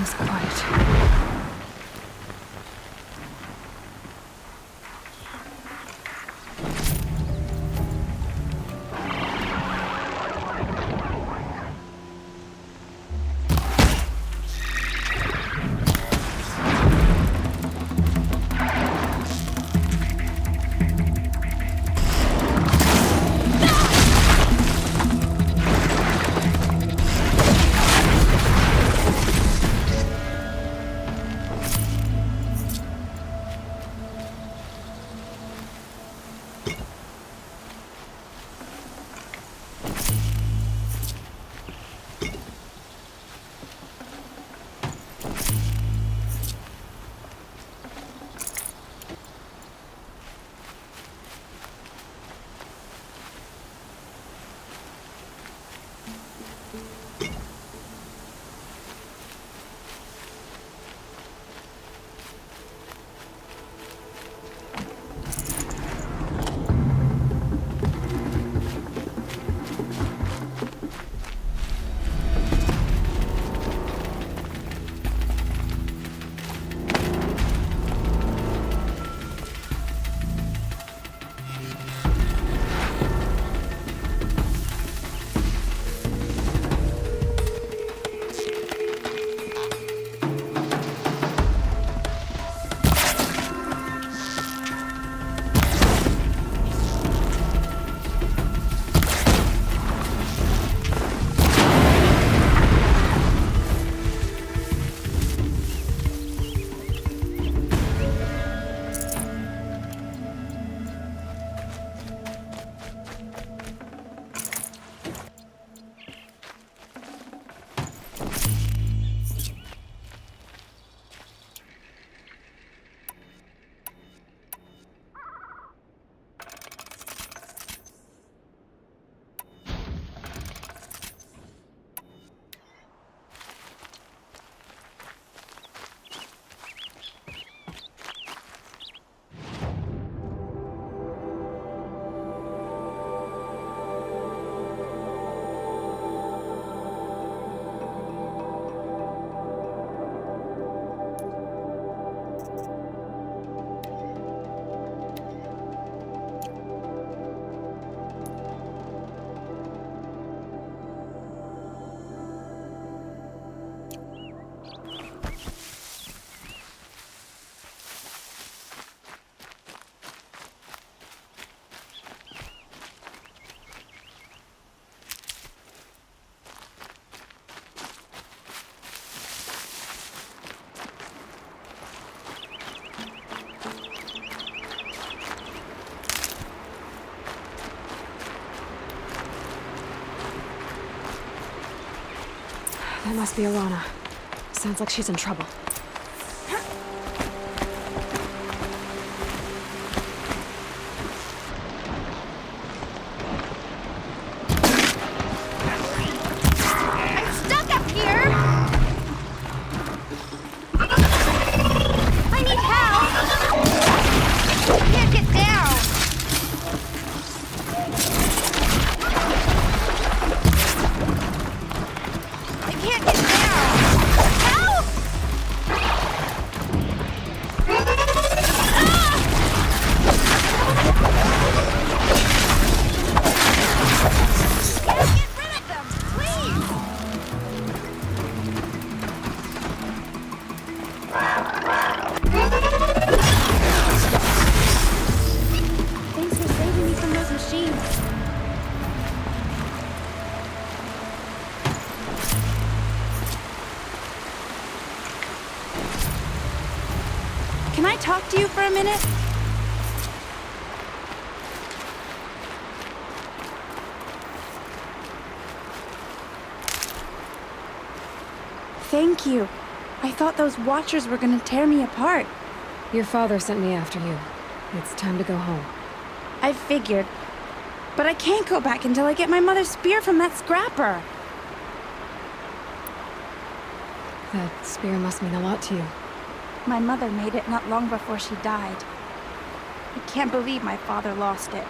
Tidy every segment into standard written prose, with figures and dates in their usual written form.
Everything's quiet. That must be Alana. Sounds like she's in trouble. I'm stuck up here! I need help! I can't get down! I can't get down! Help! Get rid of them, please! Thanks for saving me from those machines. Can I talk to you for a minute? Thank you. I thought those Watchers were gonna tear me apart. Your father sent me after you. It's time to go home. I figured. But I can't go back until I get my mother's spear from that scrapper. That spear must mean a lot to you. My mother made it not long before she died. I can't believe my father lost it.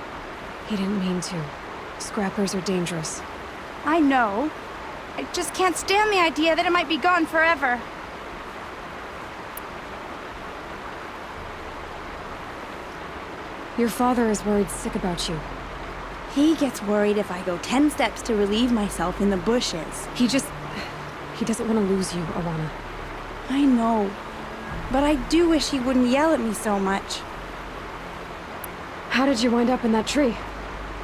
He didn't mean to. Scrappers are dangerous. I know. I just can't stand the idea that it might be gone forever. Your father is worried sick about you. He gets worried if I go 10 steps to relieve myself in the bushes. He doesn't want to lose you, Alana. I know. But I do wish he wouldn't yell at me so much. How did you wind up in that tree?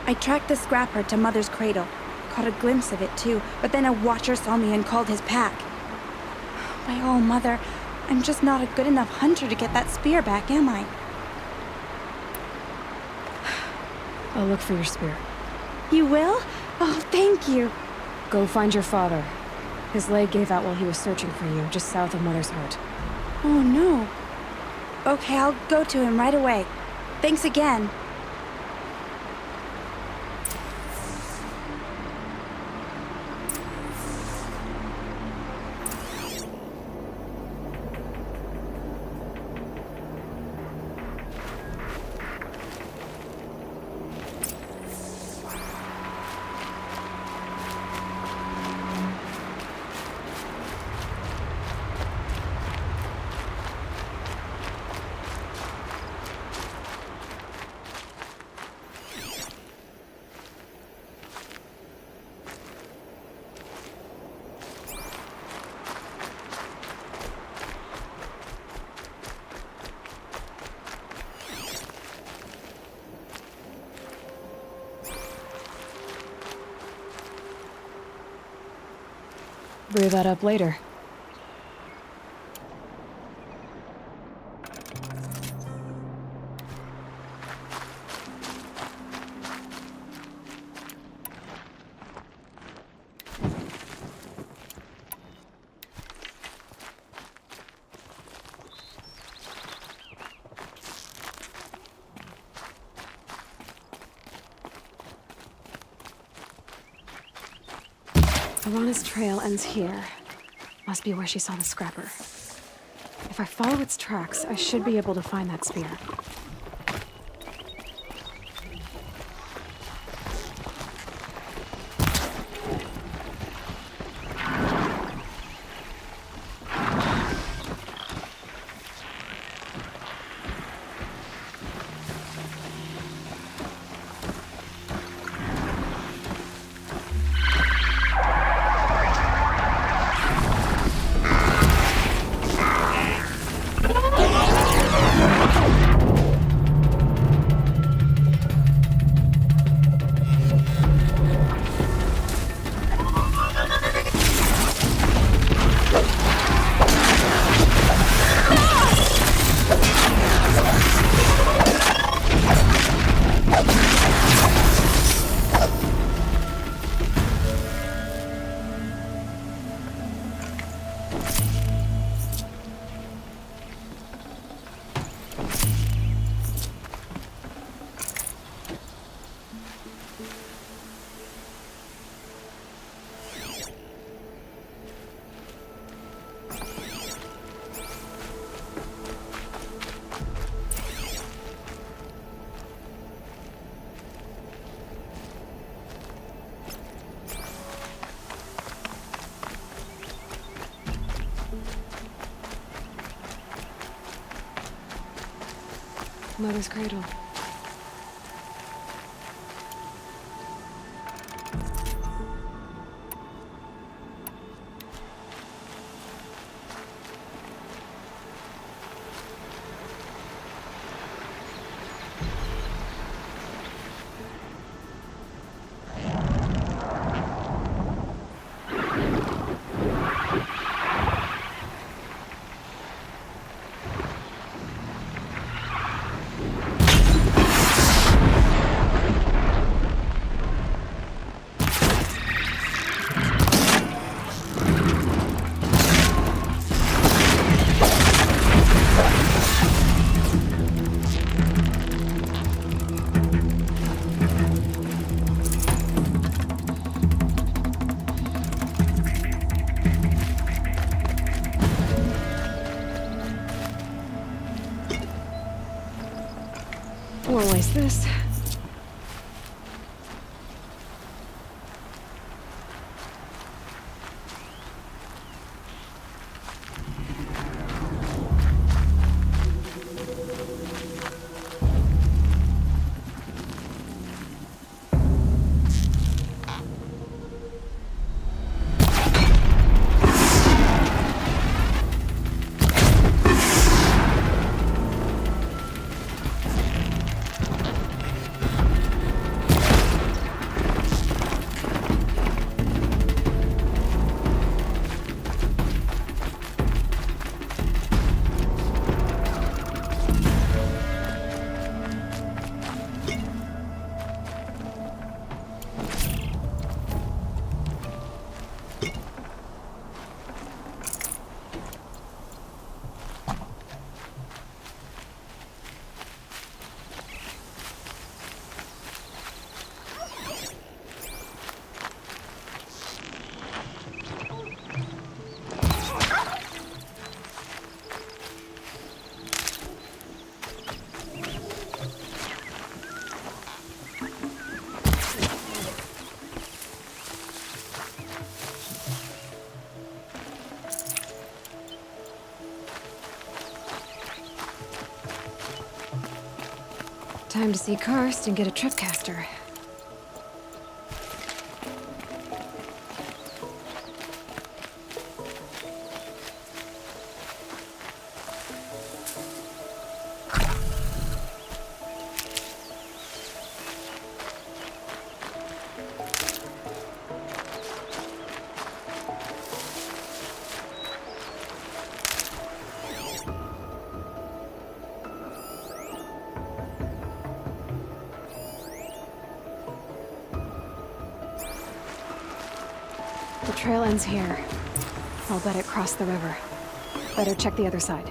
I tracked the scrapper to Mother's cradle. Caught a glimpse of it too, but then a watcher saw me and called his pack. By all, Mother, I'm just not a good enough hunter to get that spear back, am I? I'll look for your spear. You will? Oh, thank you. Go find your father. His leg gave out while he was searching for you, just south of Mother's Heart. Oh, no. Okay, I'll go to him right away. Thanks again. Brew that up later. Alana's trail ends here. Must be where she saw the scrapper. If I follow its tracks, I should be able to find that spear. Mother's cradle. Won't waste this. Time to see Karst and get a tripcaster. The trail ends here. I'll bet it crossed the river. Better check the other side.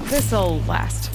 This'll last.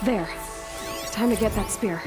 There. Time to get that spear.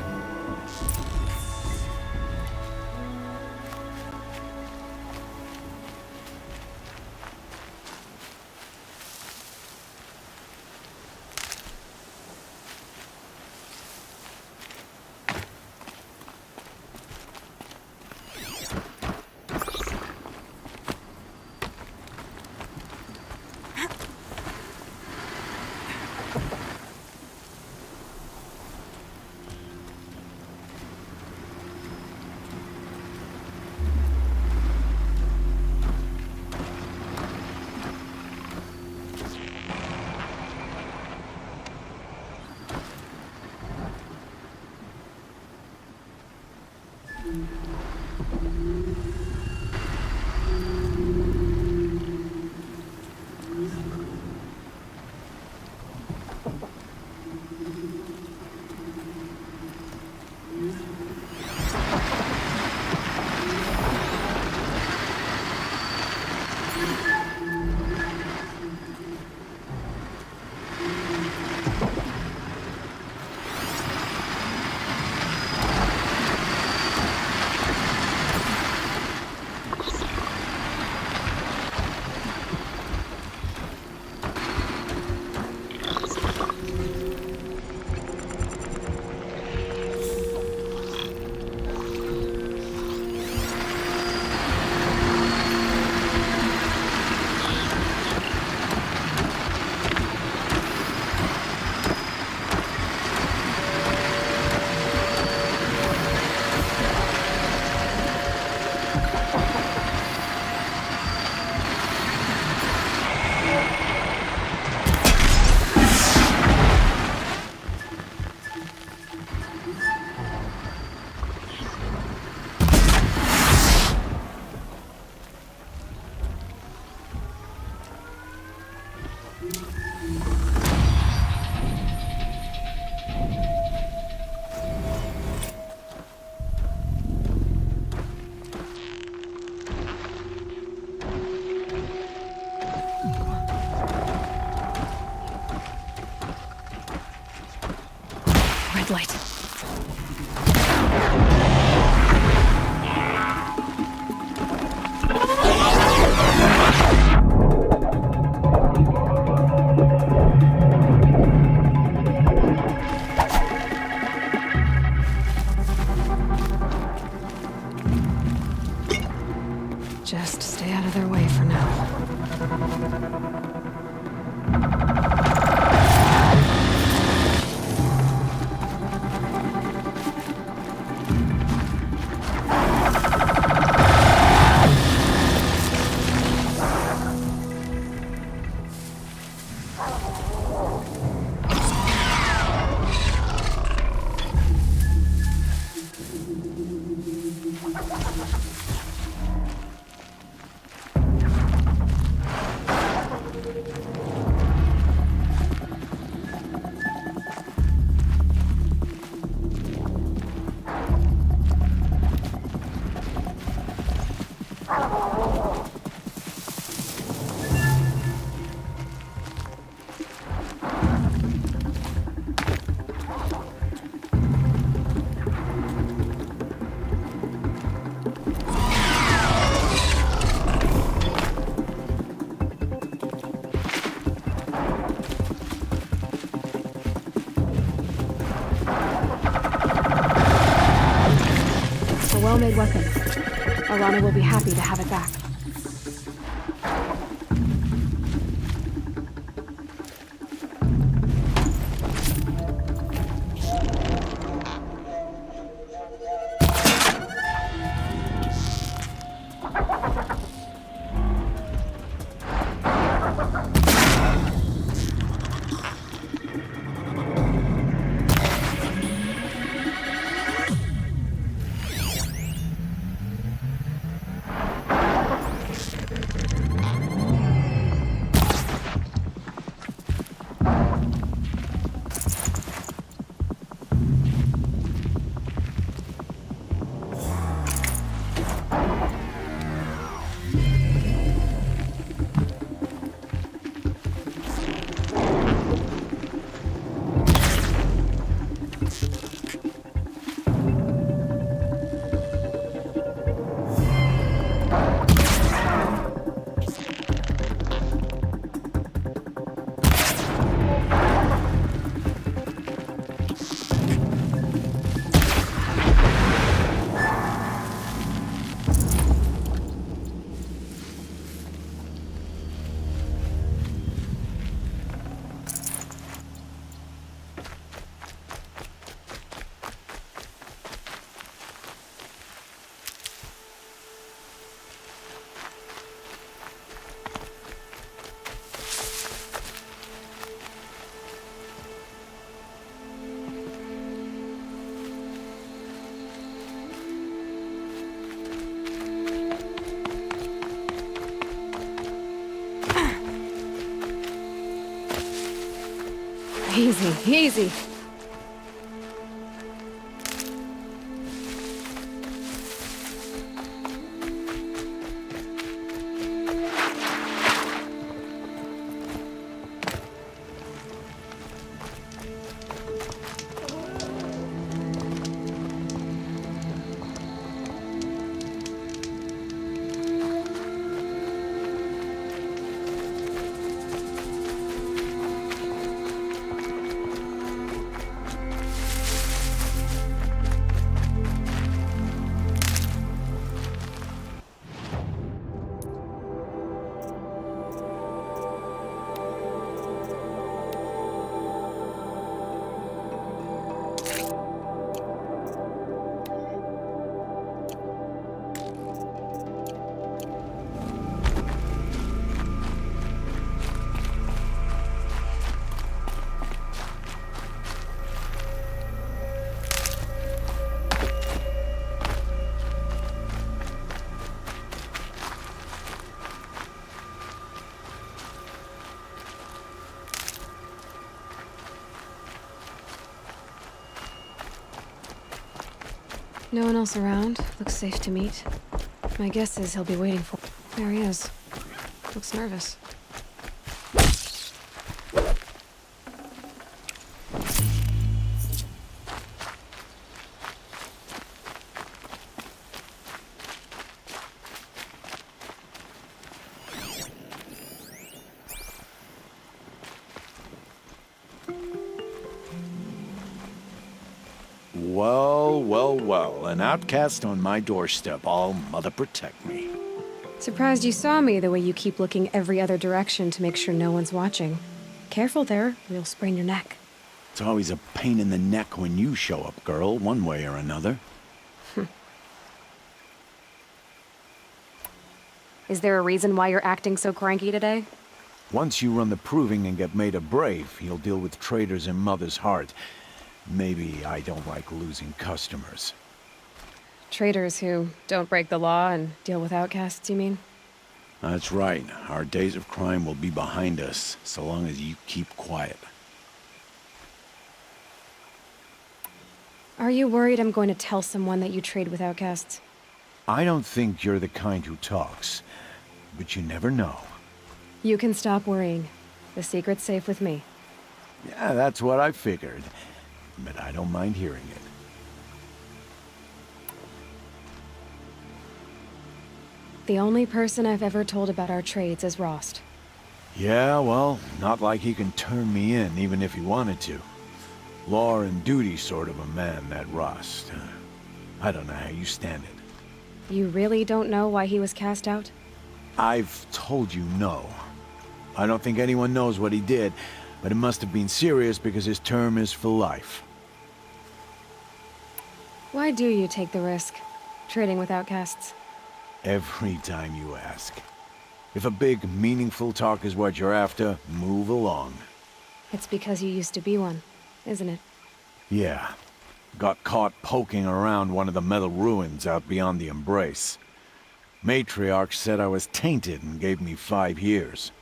Light. Just stay out of their way for now. Well-made weapon. Alana will be happy to have it back. Easy, easy. No one else around. Looks safe to meet. My guess is he'll be waiting for... There he is. Looks nervous. Well, an outcast on my doorstep. All mother protect me. Surprised you saw me the way you keep looking every other direction to make sure no one's watching. Careful there, or you'll sprain your neck. It's always a pain in the neck when you show up, girl, one way or another. Is there a reason why you're acting so cranky today? Once you run the proving and get made a brave, you'll deal with traitors in Mother's heart. Maybe I don't like losing customers. Traitors who don't break the law and deal with outcasts, you mean? That's right. Our days of crime will be behind us, so long as you keep quiet. Are you worried I'm going to tell someone that you trade with outcasts? I don't think you're the kind who talks, but you never know. You can stop worrying. The secret's safe with me. Yeah, that's what I figured, but I don't mind hearing it. The only person I've ever told about our trades is Rost. Yeah, well, not like he can turn me in, even if he wanted to. Law and duty sort of a man, that Rost. I don't know how you stand it. You really don't know why he was cast out? I've told you no. I don't think anyone knows what he did, but it must have been serious because his term is for life. Why do you take the risk, trading with outcasts? Every time you ask. If a big, meaningful talk is what you're after, move along. It's because you used to be one, isn't it? Yeah. Got caught poking around one of the metal ruins out beyond the Embrace. Matriarch said I was tainted and gave me 5 years.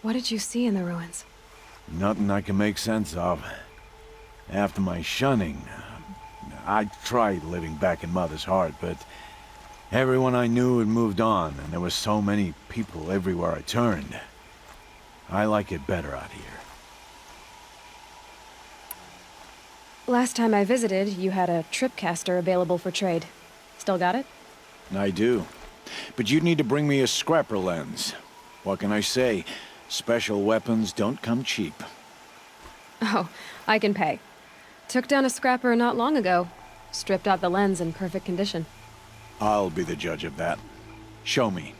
What did you see in the ruins? Nothing I can make sense of. After my shunning, I tried living back in Mother's heart, but everyone I knew had moved on, and there were so many people everywhere I turned. I like it better out here. Last time I visited, you had a tripcaster available for trade. Still got it? I do. But you'd need to bring me a scrapper lens. What can I say? Special weapons don't come cheap. Oh, I can pay. Took down a scrapper not long ago. Stripped out the lens in perfect condition. I'll be the judge of that. Show me.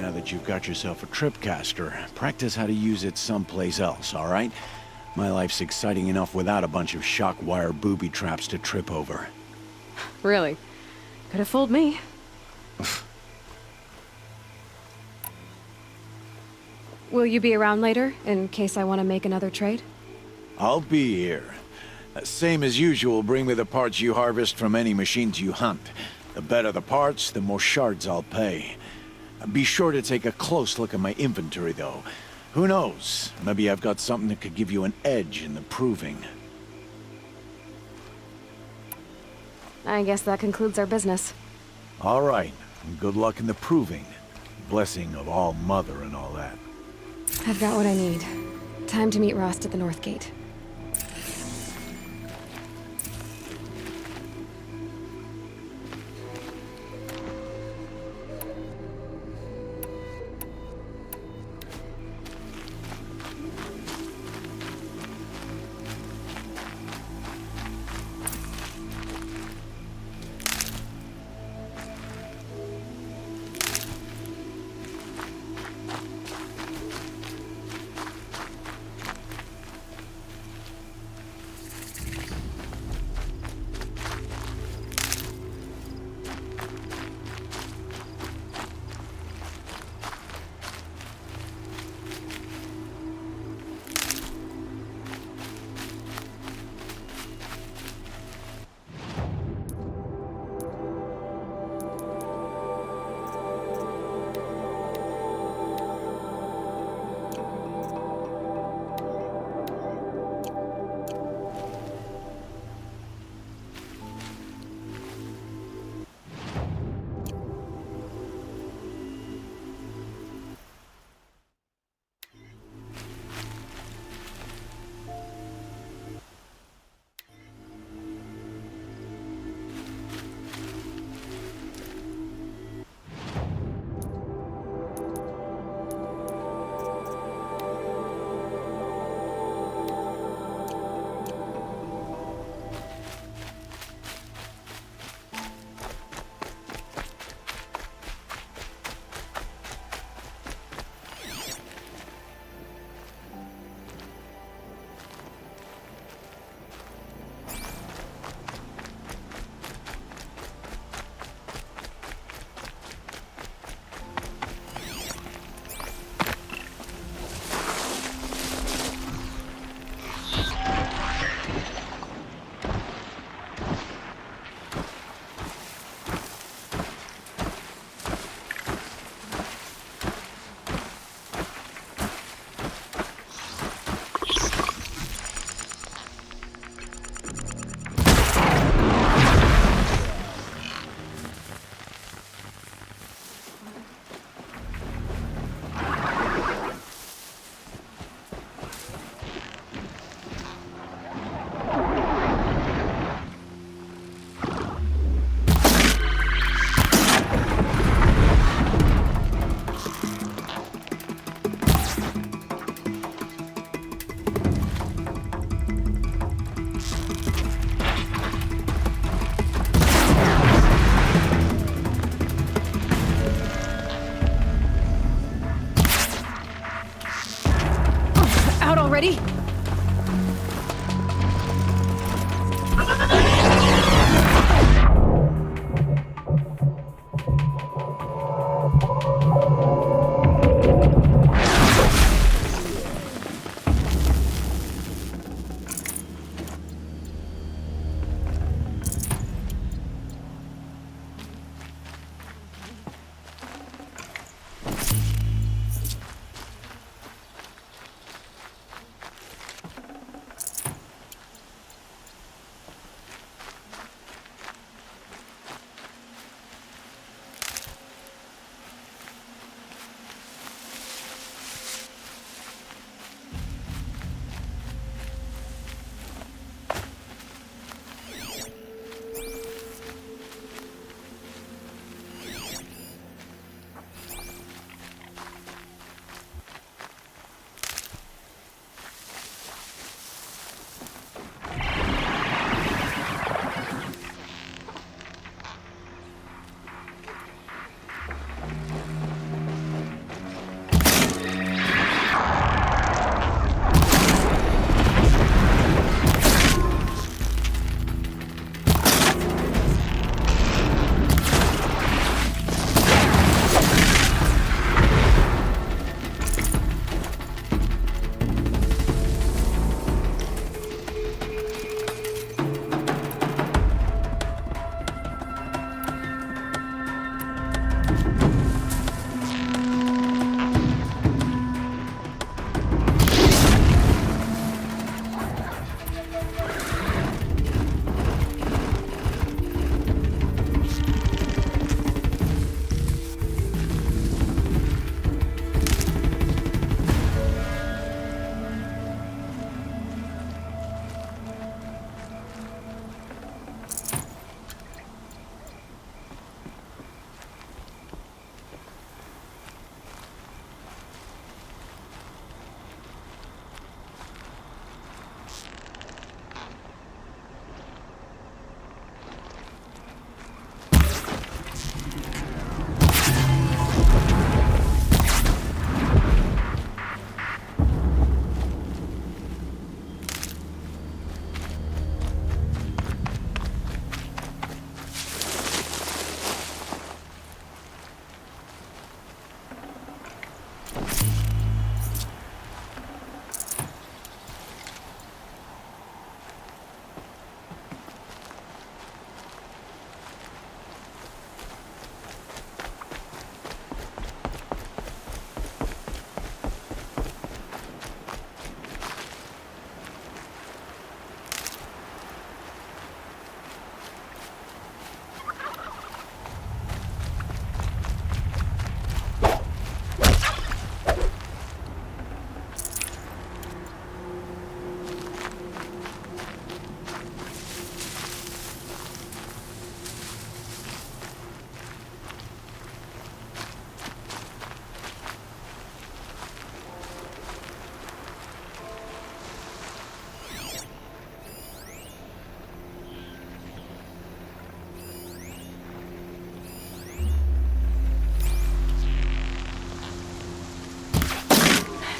now that you've got yourself a tripcaster, practice how to use it someplace else, all right? My life's exciting enough without a bunch of shock wire booby traps to trip over. Really? Could have fooled me. Will you be around later, in case I want to make another trade? I'll be here. Same as usual, bring me the parts you harvest from any machines you hunt. The better the parts, the more shards I'll pay. Be sure to take a close look at my inventory, though. Who knows? Maybe I've got something that could give you an edge in the proving. I guess that concludes our business. All right. Good luck in the proving. Blessing of All Mother and all that. I've got what I need. Time to meet Rost at the North Gate. Ready?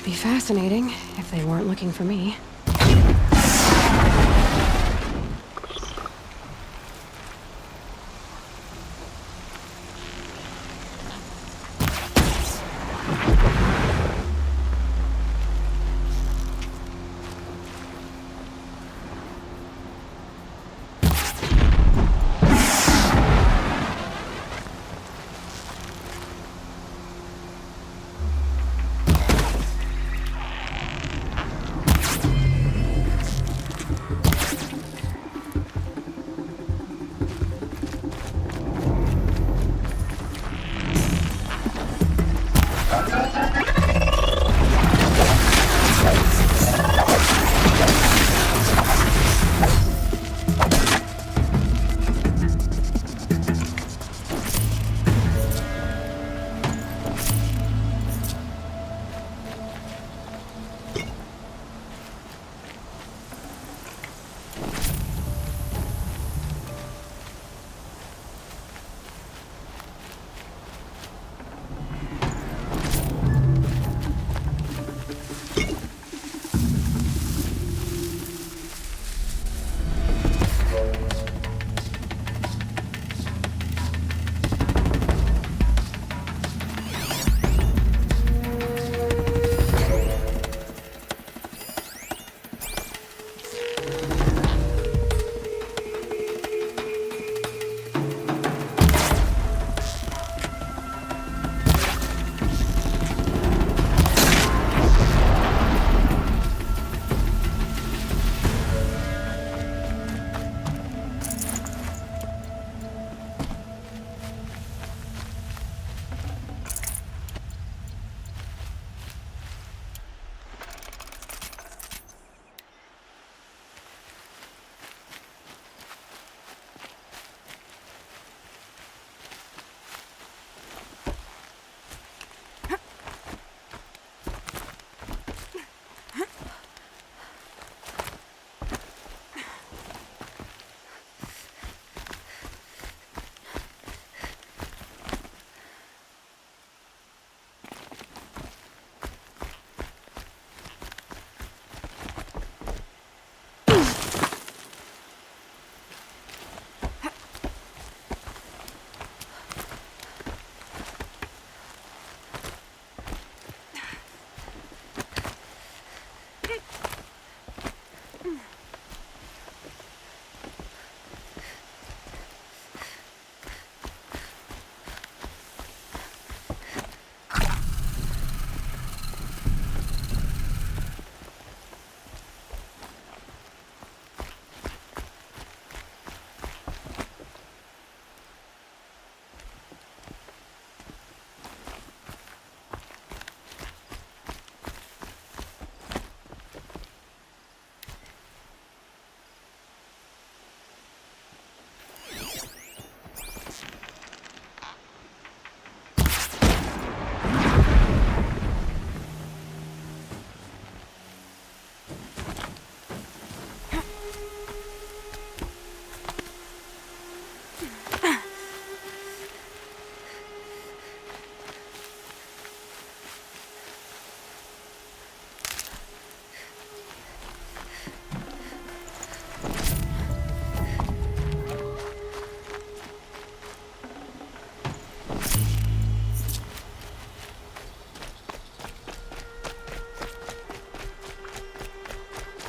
Be fascinating if they weren't looking for me.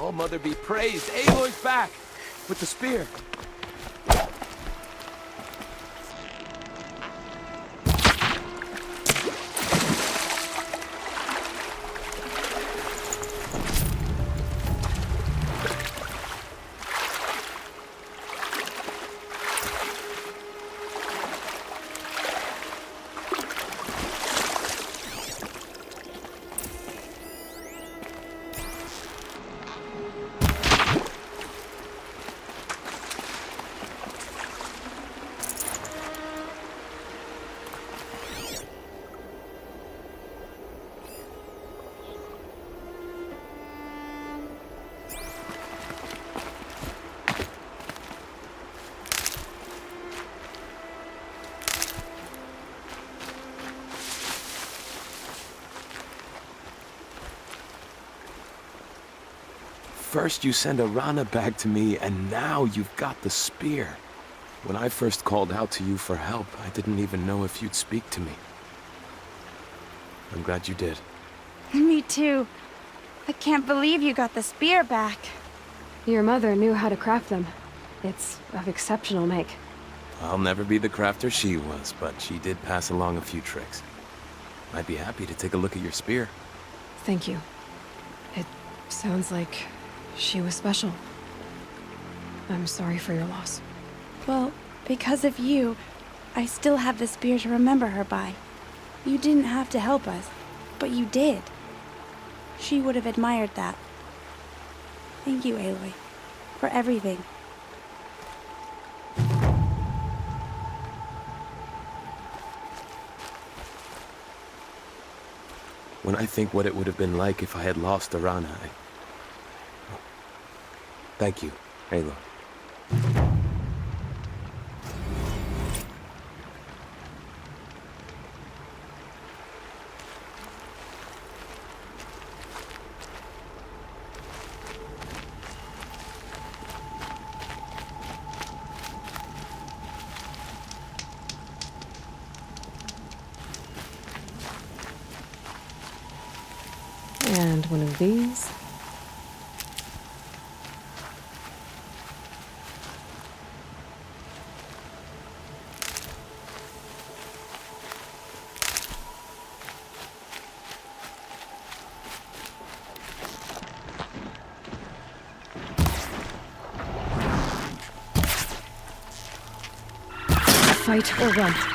Oh, Mother be praised. Aloy's back with the spear. First you send Arana back to me, and now you've got the spear. When I first called out to you for help, I didn't even know if you'd speak to me. I'm glad you did. Me too. I can't believe you got the spear back. Your mother knew how to craft them. It's of exceptional make. I'll never be the crafter she was, but she did pass along a few tricks. I'd be happy to take a look at your spear. Thank you. It sounds like she was special. I'm sorry for your loss. Well, because of you, I still have the spear to remember her by. You didn't have to help us, but you did. She would have admired that. Thank you, Aloy, for everything. When I think what it would have been like if I had lost Arana, Thank you, Aloy. And one of these. Fight or run.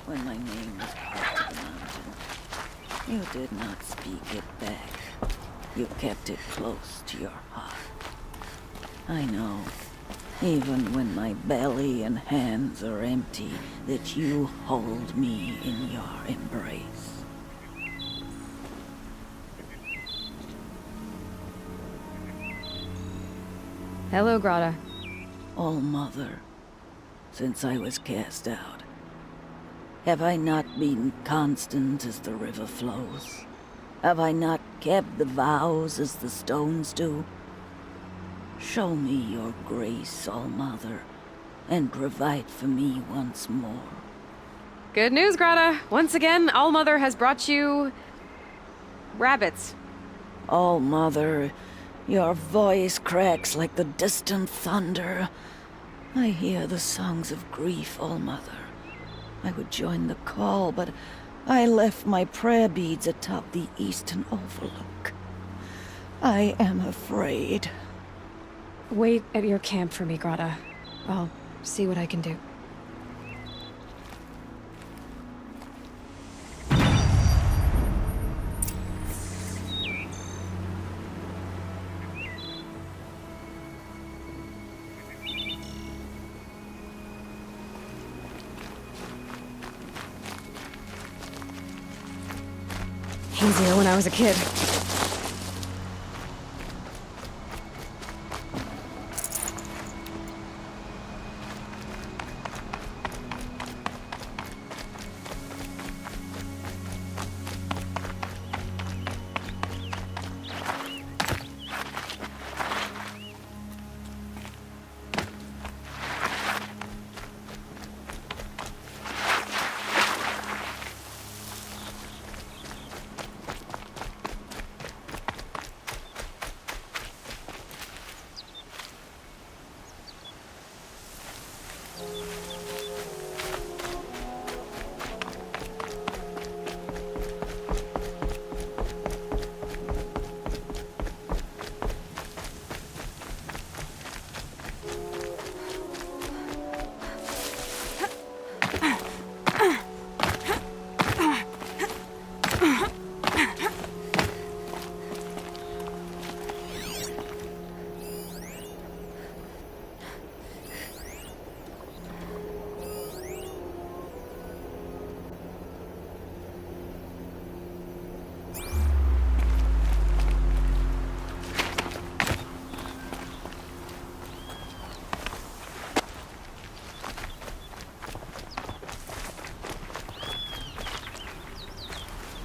when my name was called to the mountain. You did not speak it back. You kept it close to your heart. I know, even when my belly and hands are empty, that you hold me in your embrace. Hello, Grata. All Mother, since I was cast out, have I not been constant as the river flows? Have I not kept the vows as the stones do? Show me your grace, All Mother, and provide for me once more. Good news, Grata. Once again, All Mother has brought you... rabbits. All Mother, your voice cracks like the distant thunder. I hear the songs of grief, All Mother. I would join the call, but I left my prayer beads atop the eastern overlook. I am afraid. Wait at your camp for me, Grata. I'll see what I can do. Easier when I was a kid.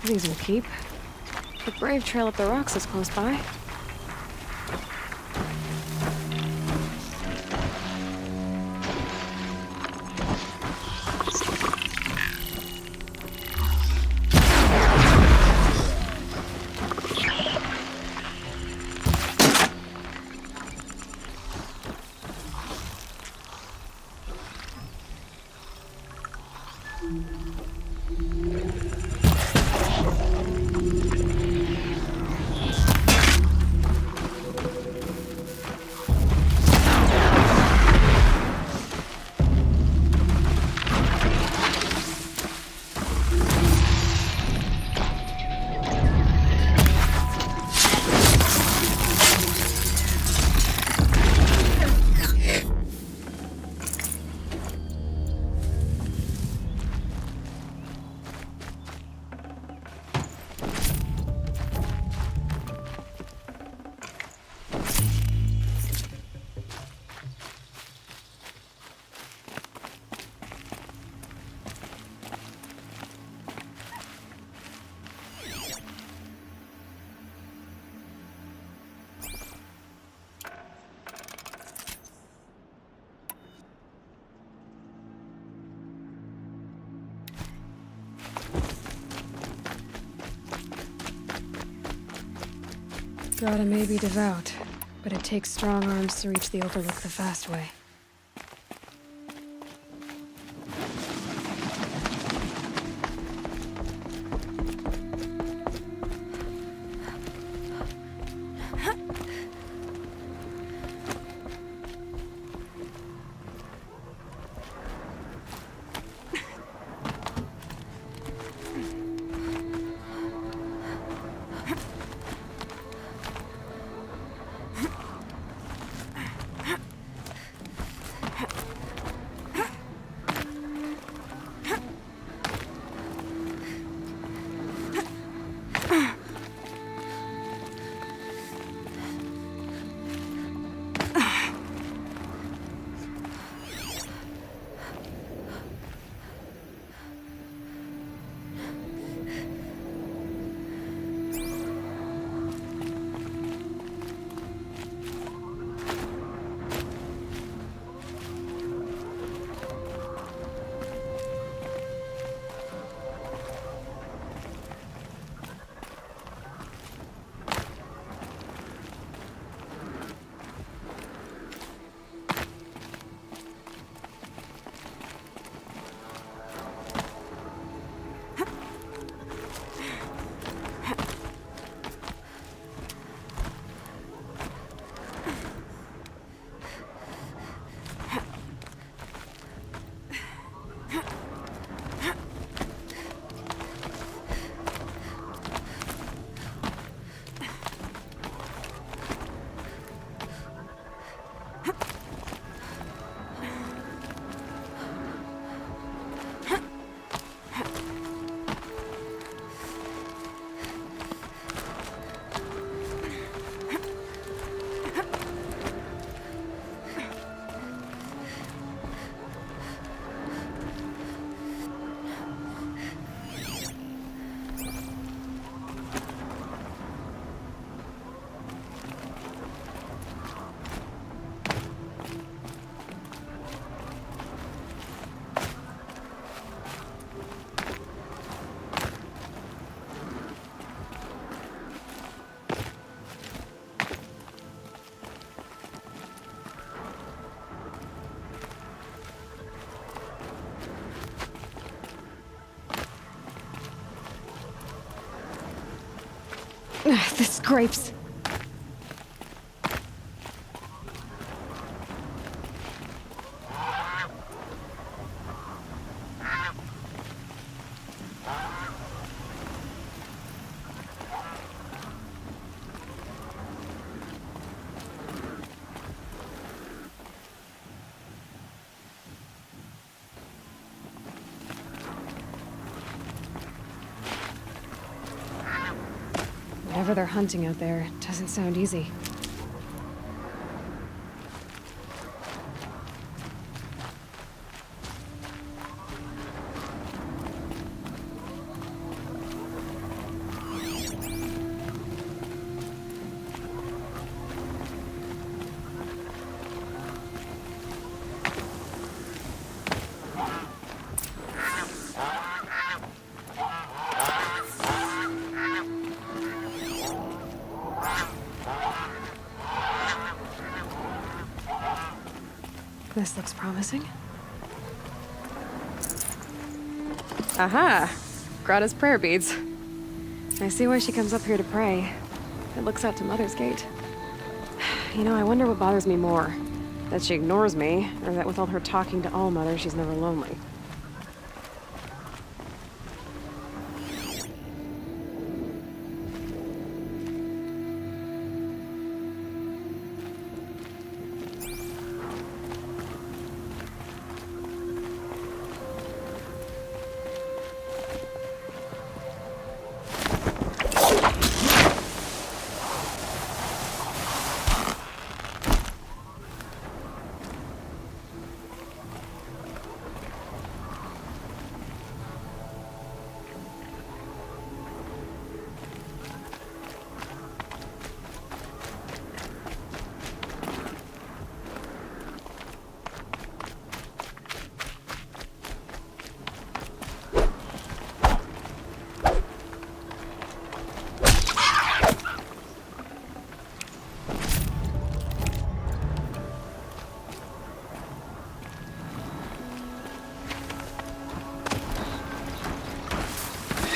These will keep. The brave trail up the rocks is close by. Grata may be devout, but it takes strong arms to reach the Overlook the fast way. The scrapes. Whatever they're hunting out there doesn't sound easy. This looks promising. Aha! Grata's prayer beads. I see why she comes up here to pray. It looks out to Mother's Gate. You know, I wonder what bothers me more. That she ignores me, or that with all her talking to All-Mother, she's never lonely.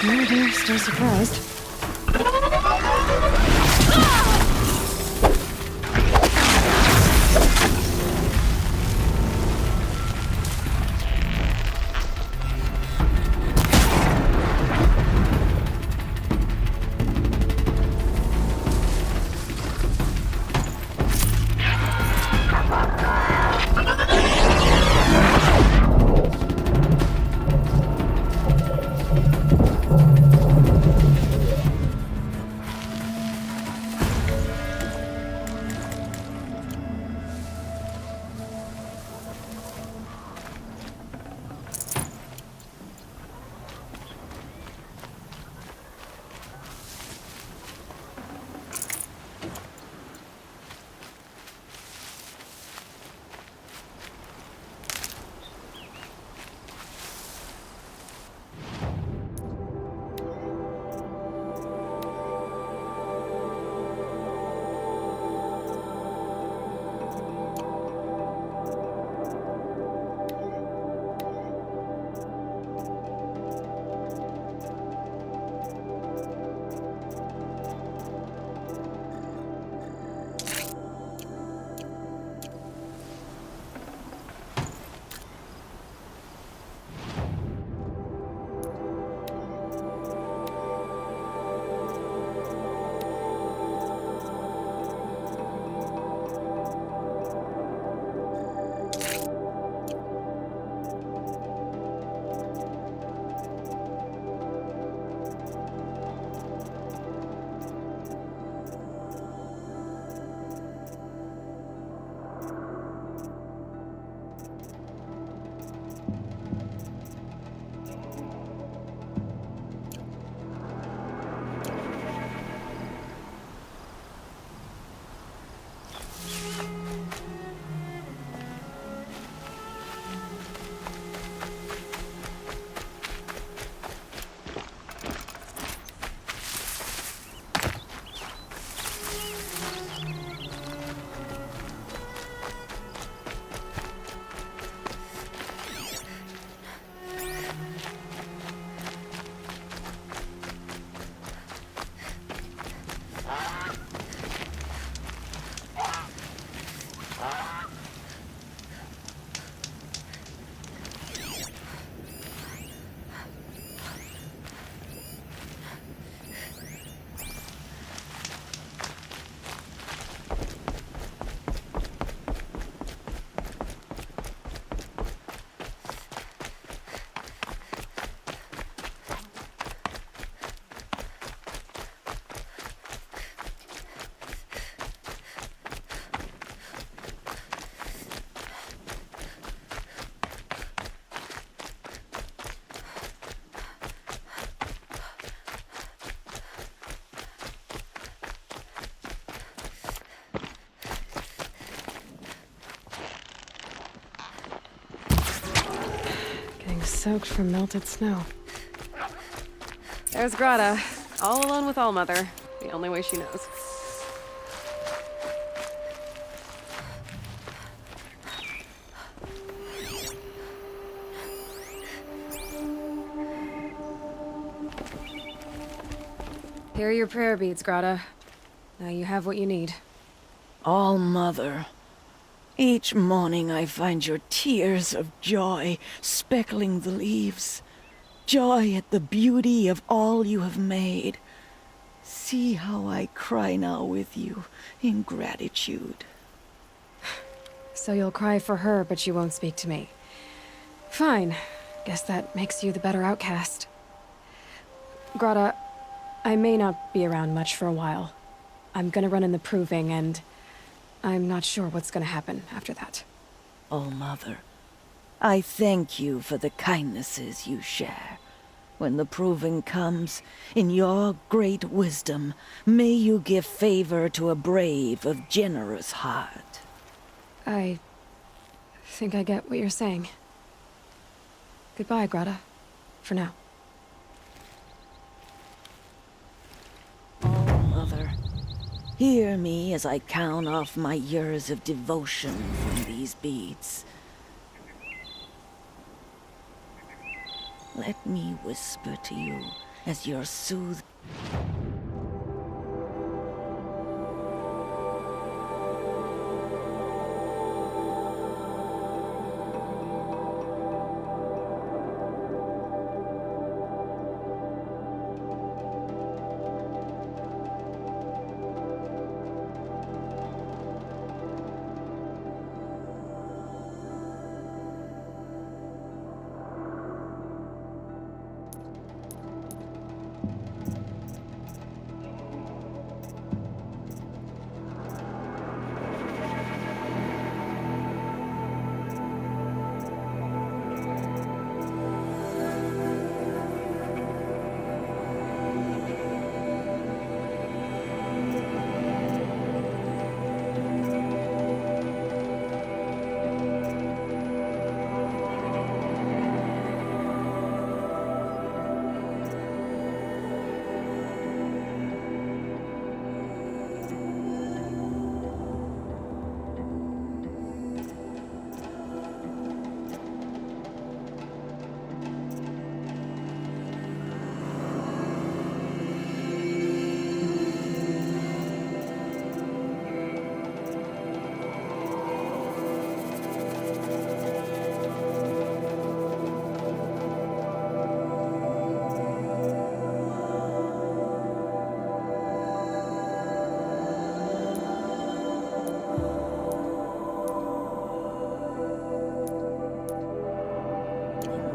Oh dear, still surprised. soaked from melted snow. There's Grata, all alone with Allmother, the only way she knows. Here are your prayer beads, Grata. Now you have what you need. All Mother. Each morning I find your tears of joy speckling the leaves. Joy at the beauty of all you have made. See how I cry now with you in gratitude. So you'll cry for her, but you won't speak to me. Fine. Guess that makes you the better outcast. Grata, I may not be around much for a while. I'm gonna run in the proving, and I'm not sure what's gonna happen after that. Oh, Mother, I thank you for the kindnesses you share. When the proving comes, in your great wisdom, may you give favor to a brave of generous heart. I think I get what you're saying. Goodbye, Grata. For now. Oh, Mother, hear me as I count off my years of devotion from these beads. Let me whisper to you as your soothe.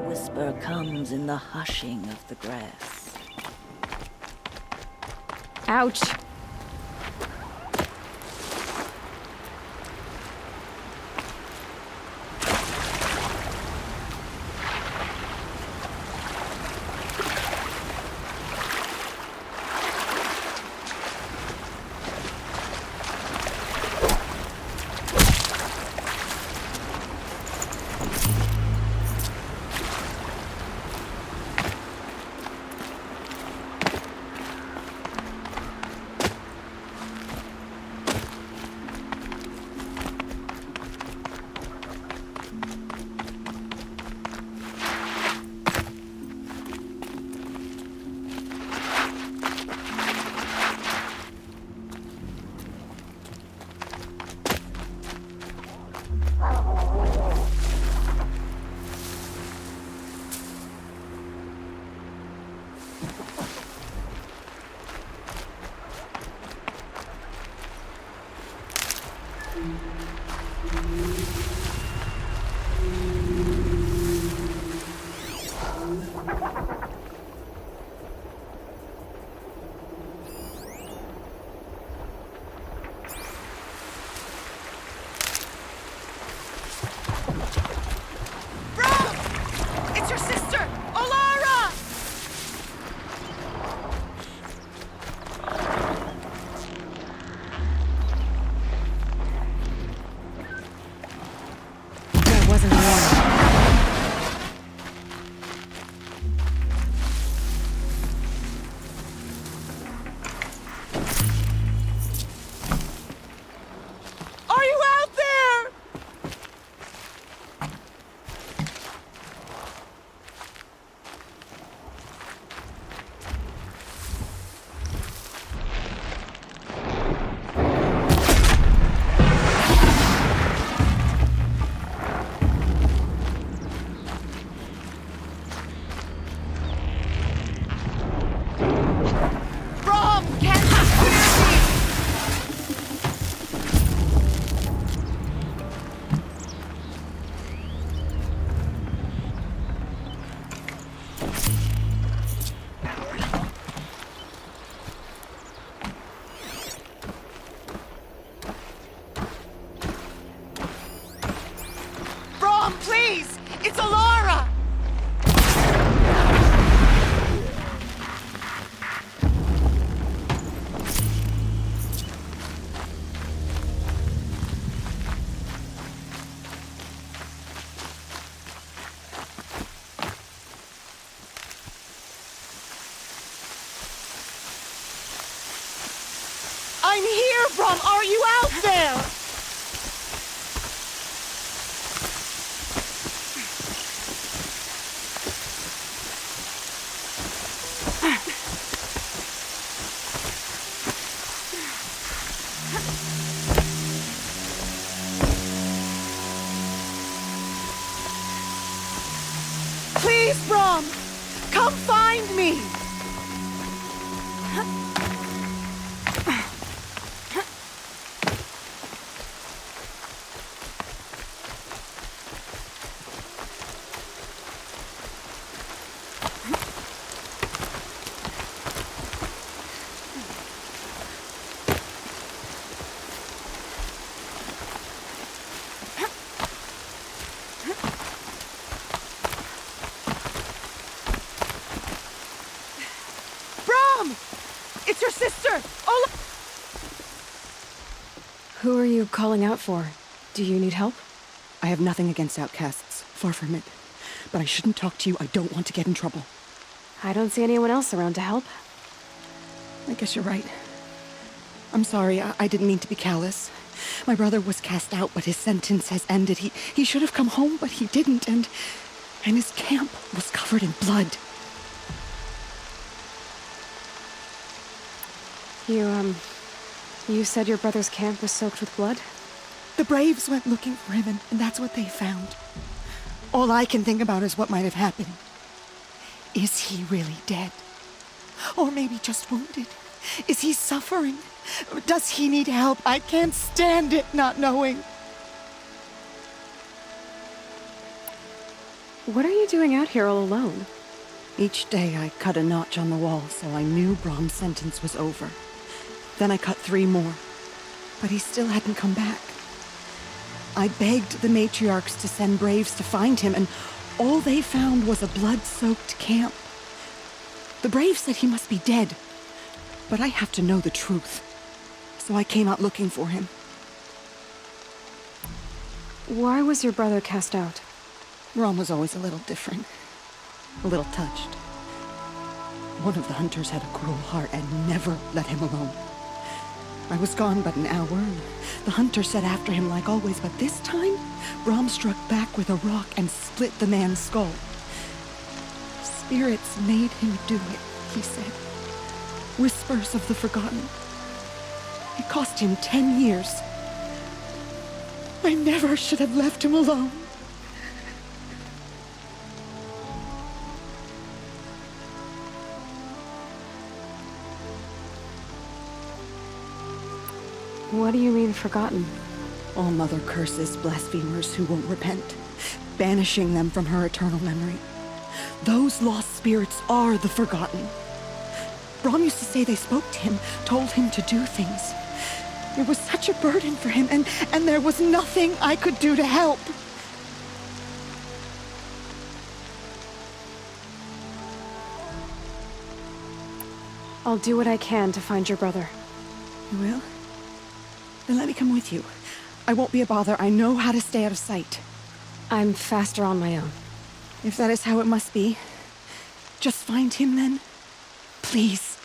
Whisper comes in the hushing of the grass. Ouch! It's your sister, Olara! That wasn't wrong. want you out there! Please, Brom! Come find me! It's your sister! Ola! Who are you calling out for? Do you need help? I have nothing against outcasts. Far from it. But I shouldn't talk to you. I don't want to get in trouble. I don't see anyone else around to help. I guess you're right. I'm sorry. I didn't mean to be callous. My brother was cast out, but his sentence has ended. He should have come home, but he didn't, and his camp was covered in blood. You said your brother's camp was soaked with blood? The Braves went looking for him, and that's what they found. All I can think about is what might have happened. Is he really dead? Or maybe just wounded? Is he suffering? Does he need help? I can't stand it not knowing. What are you doing out here all alone? Each day I cut a notch on the wall, so I knew Brom's sentence was over. Then I cut 3 more, but he still hadn't come back. I begged the matriarchs to send braves to find him, and all they found was a blood-soaked camp. The braves said he must be dead, but I have to know the truth, so I came out looking for him. Why was your brother cast out? Brom was always a little different, a little touched. One of the hunters had a cruel heart and never let him alone. I was gone but an hour, and the hunter set after him like always, but this time, Brom struck back with a rock and split the man's skull. Spirits made him do it, he said. Whispers of the forgotten. It cost him 10 years. I never should have left him alone. What do you mean, forgotten? All Mother curses blasphemers who won't repent, banishing them from her eternal memory. Those lost spirits are the forgotten. Brom used to say they spoke to him, told him to do things. It was such a burden for him, and there was nothing I could do to help. I'll do what I can to find your brother. You will? Then let me come with you. I won't be a bother. I know how to stay out of sight. I'm faster on my own. If that is how it must be, just find him then. Please.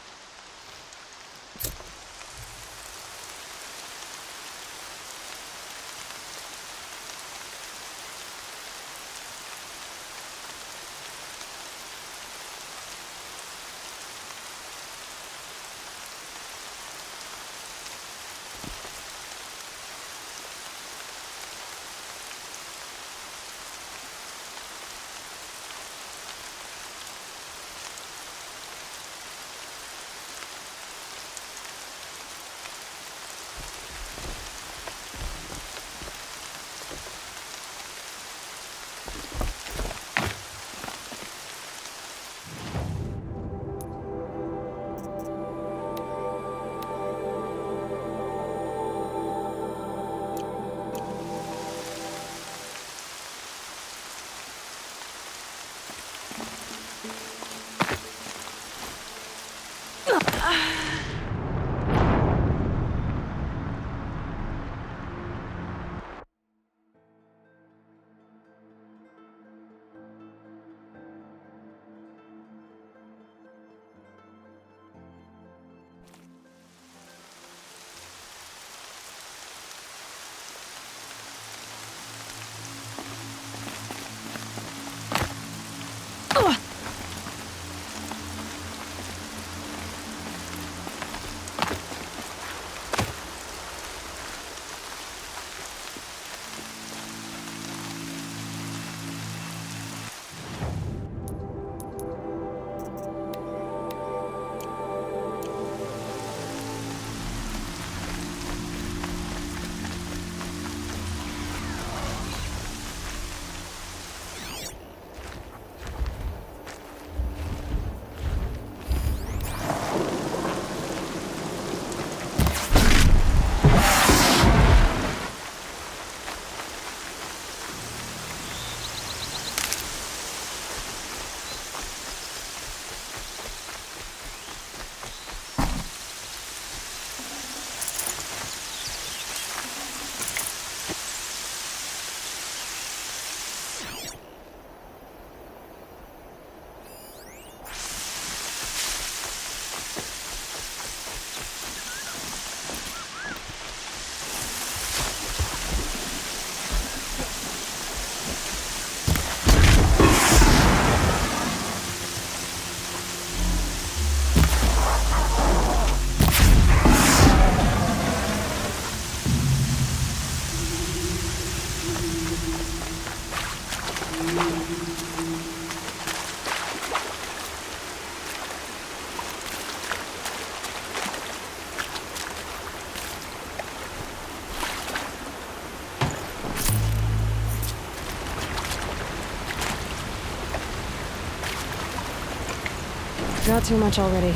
Got too much already.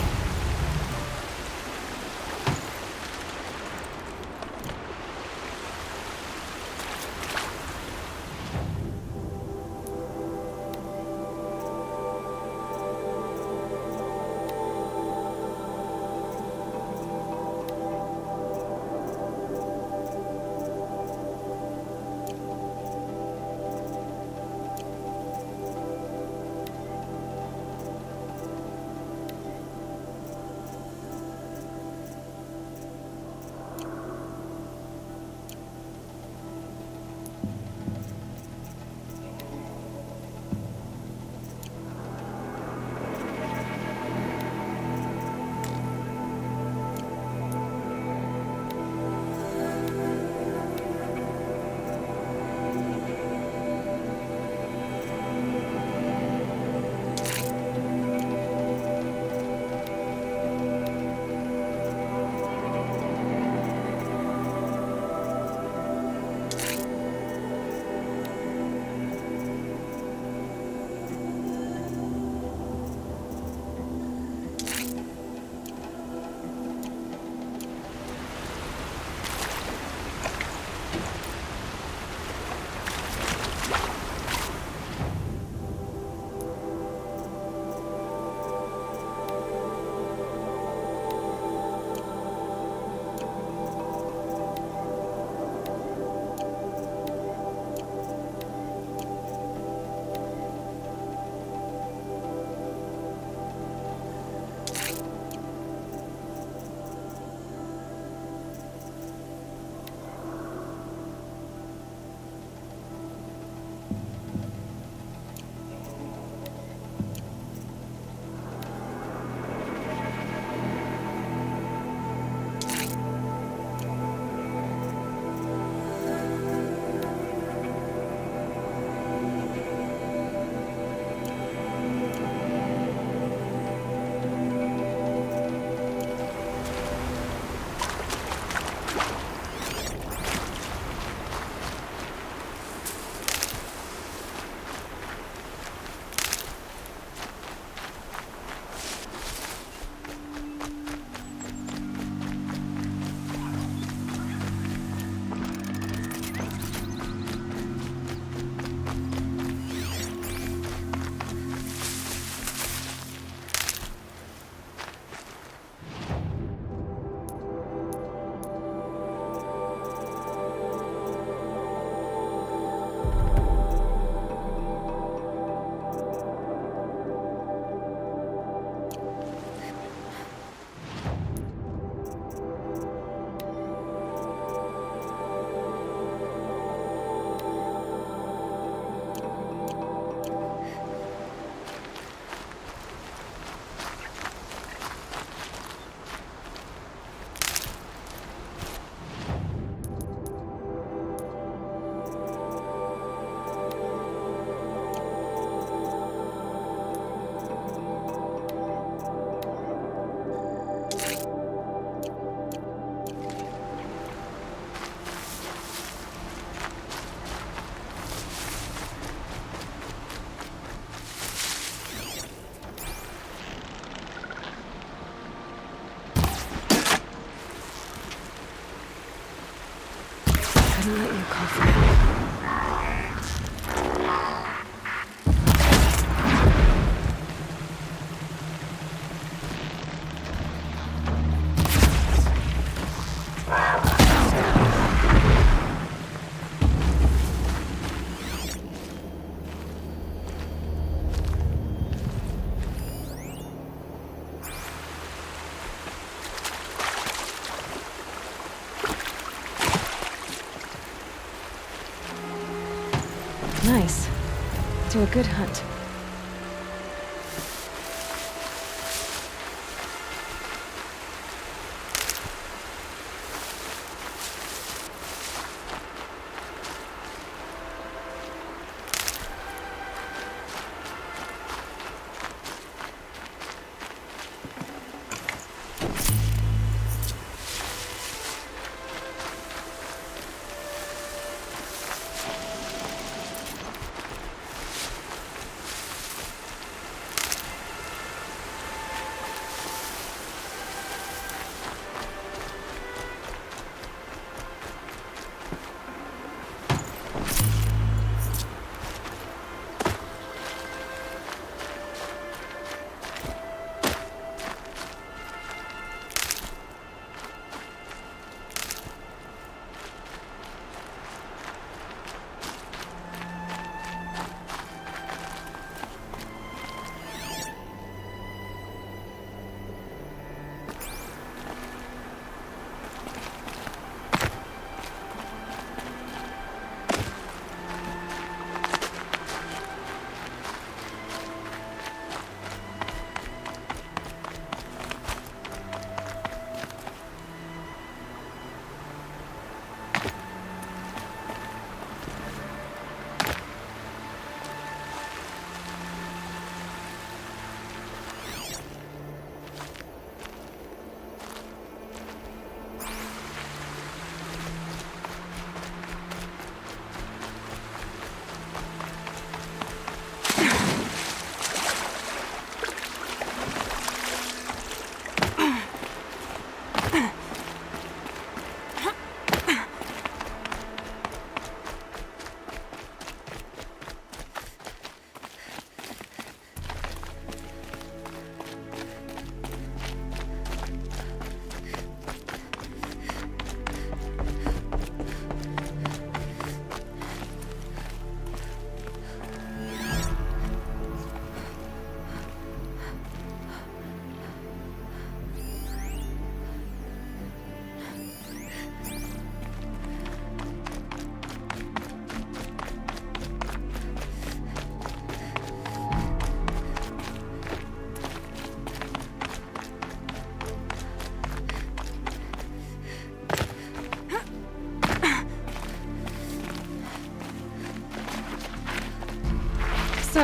Couldn't let you call for help. Nice. To a good hunt.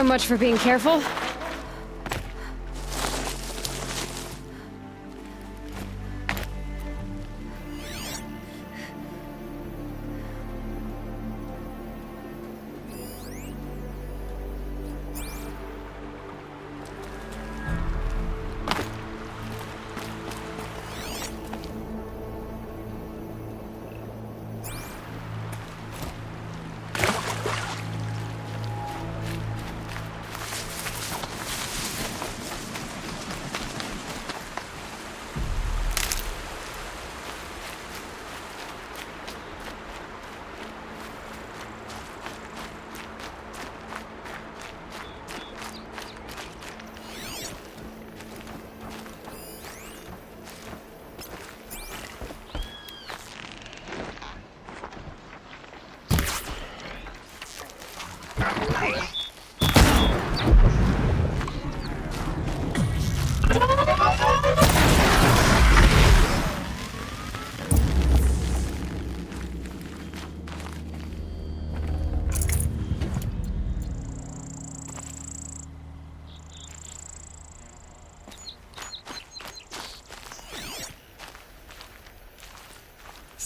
So much for being careful.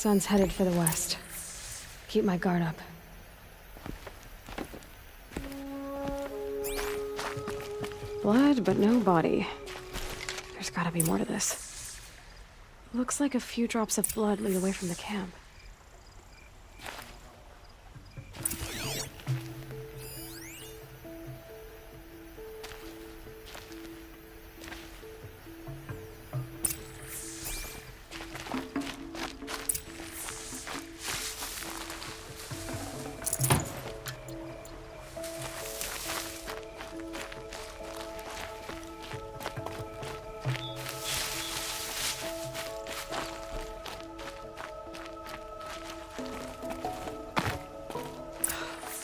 Sun's headed for the west. Keep my guard up. Blood, but no body. There's gotta be more to this. Looks like a few drops of blood lead away from the camp.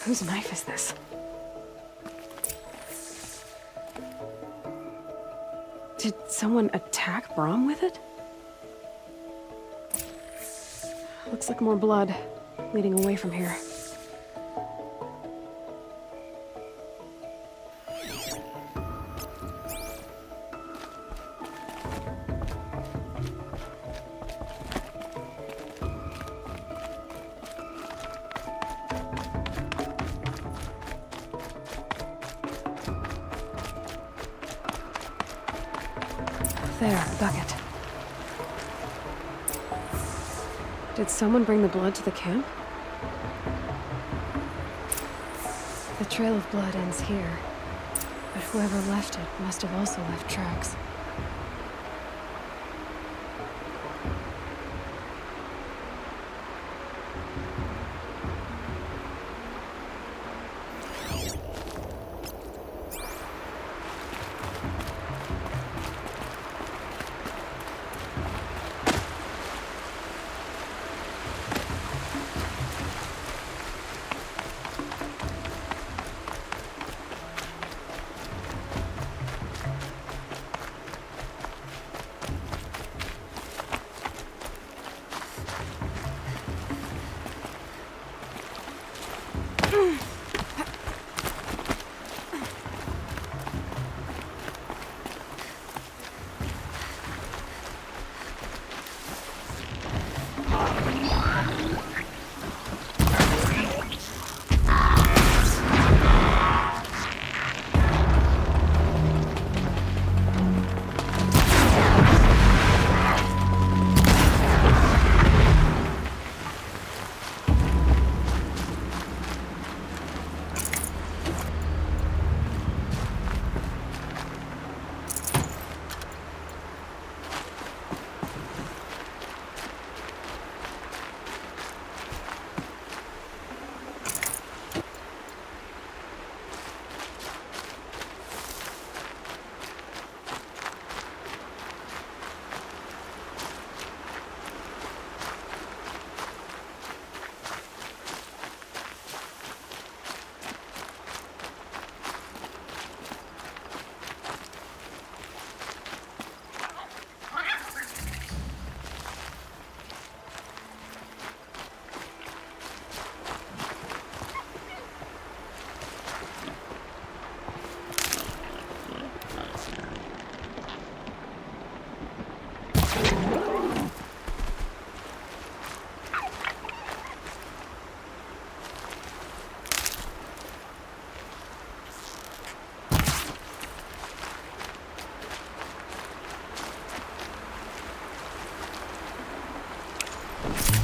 Whose knife is this? Did someone attack Brom with it? Looks like more blood leading away from here. There, a bucket. Did someone bring the blood to the camp? The trail of blood ends here, but whoever left it must have also left tracks.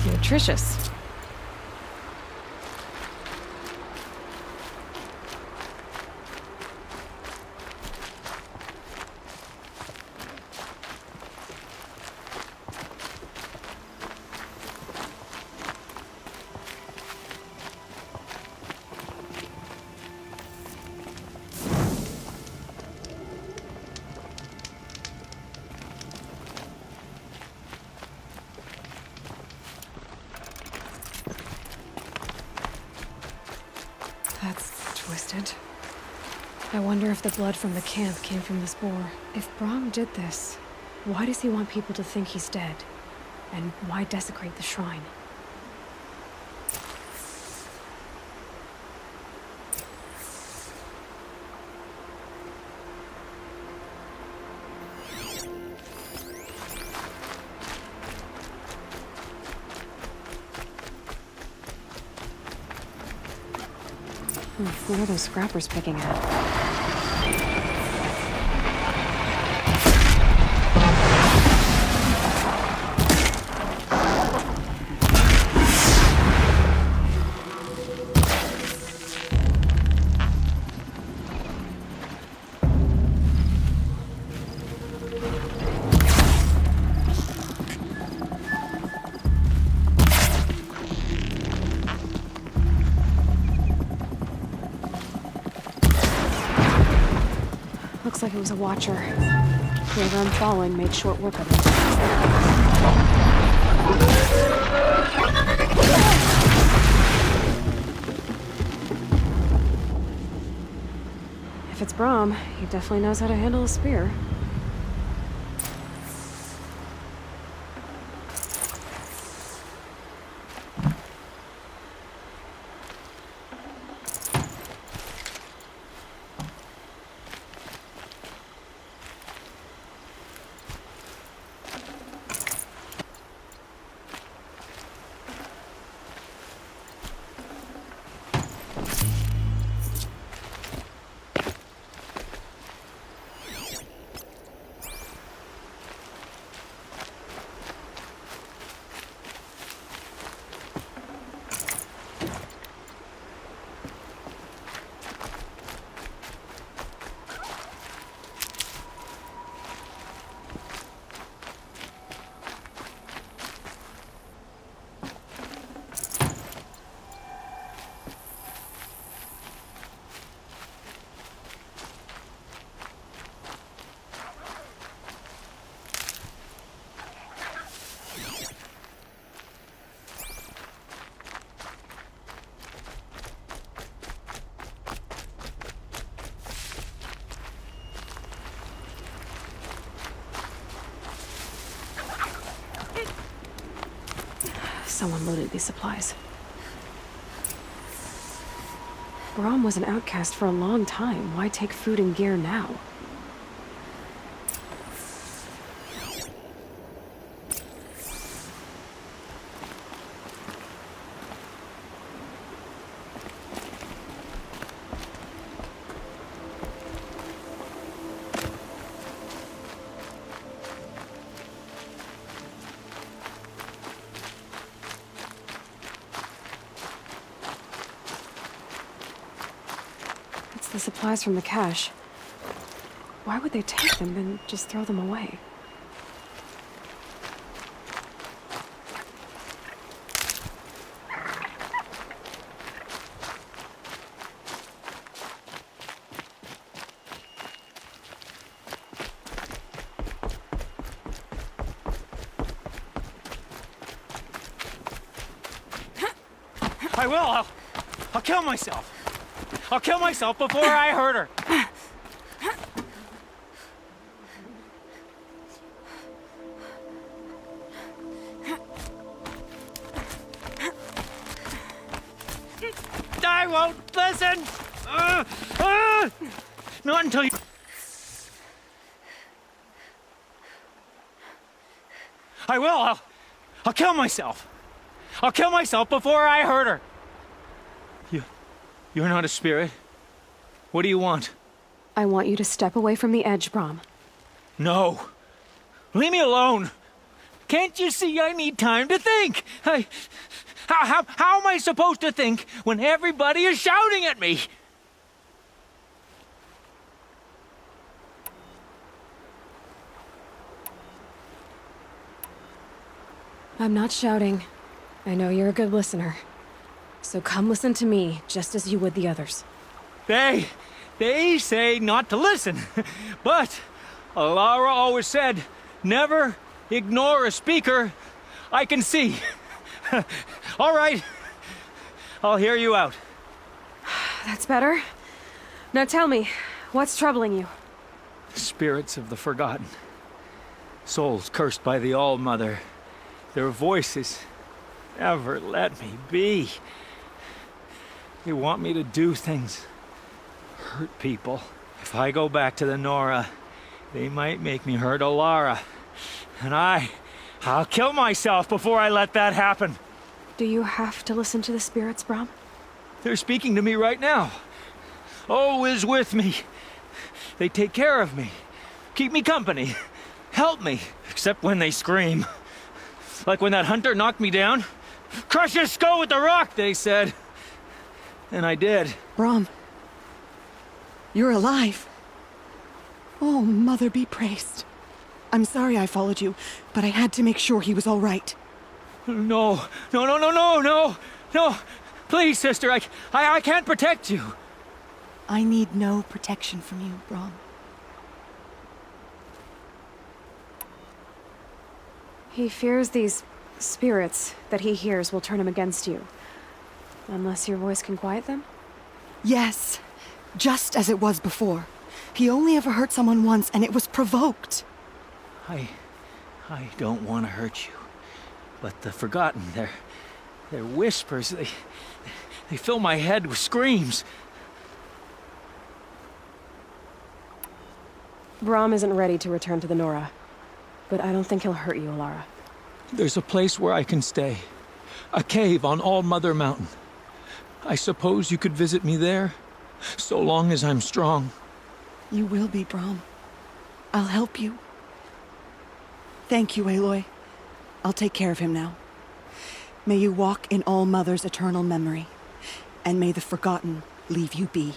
Nutritious. That's twisted. I wonder if the blood from the camp came from this boar. If Brahm did this, why does he want people to think he's dead? And why desecrate the shrine? What are those scrappers picking at? Looks like it was a watcher. Whoever I'm following made short work of it. If it's Brahm, he definitely knows how to handle a spear. Someone loaded these supplies. Brahm was an outcast for a long time. Why take food and gear now? The supplies from the cache. Why would they take them and just throw them away? I will. I'll kill myself. I'll kill myself before I hurt her. I won't listen. Not until you... I will. I'll kill myself. I'll kill myself before I hurt her. You're not a spirit. What do you want? I want you to step away from the edge, Brom. No. Leave me alone. Can't you see I need time to think? How am I supposed to think when everybody is shouting at me? I'm not shouting. I know you're a good listener. So come listen to me, just as you would the others. They say not to listen. But Alara always said, never ignore a speaker I can see. All right. I'll hear you out. That's better. Now tell me, what's troubling you? Spirits of the forgotten. Souls cursed by the All-Mother. Their voices never let me be. They want me to do things, hurt people. If I go back to the Nora, they might make me hurt Alara. And I'll kill myself before I let that happen. Do you have to listen to the spirits, Brom? They're speaking to me right now. Oh is with me. They take care of me, keep me company, help me, except when they scream. Like when that hunter knocked me down. Crush his skull with the rock, they said. And I did. Brom, you're alive. Oh, Mother be praised. I'm sorry I followed you, but I had to make sure he was all right. No. Please, sister, I can't protect you. I need no protection from you, Brom. He fears these spirits that he hears will turn him against you. Unless your voice can quiet them? Yes, just as it was before. He only ever hurt someone once, and it was provoked. I don't want to hurt you. But the forgotten, their whispers, they fill my head with screams. Brom isn't ready to return to the Nora. But I don't think he'll hurt you, Alara. There's a place where I can stay. A cave on All-Mother Mountain. I suppose you could visit me there, so long as I'm strong. You will be, Brom. I'll help you. Thank you, Aloy. I'll take care of him now. May you walk in All-Mother's eternal memory, and may the forgotten leave you be.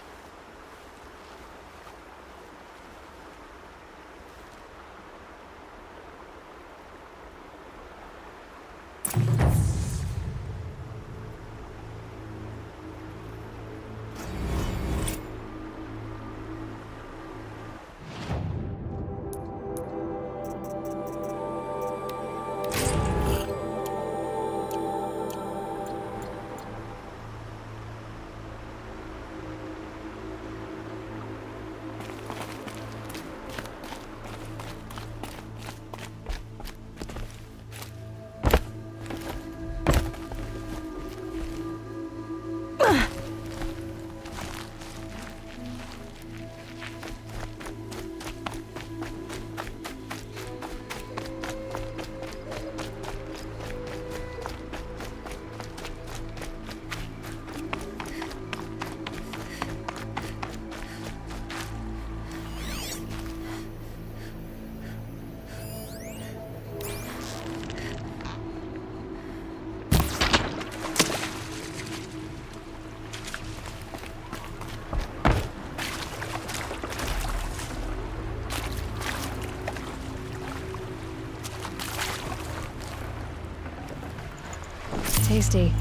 Tasty.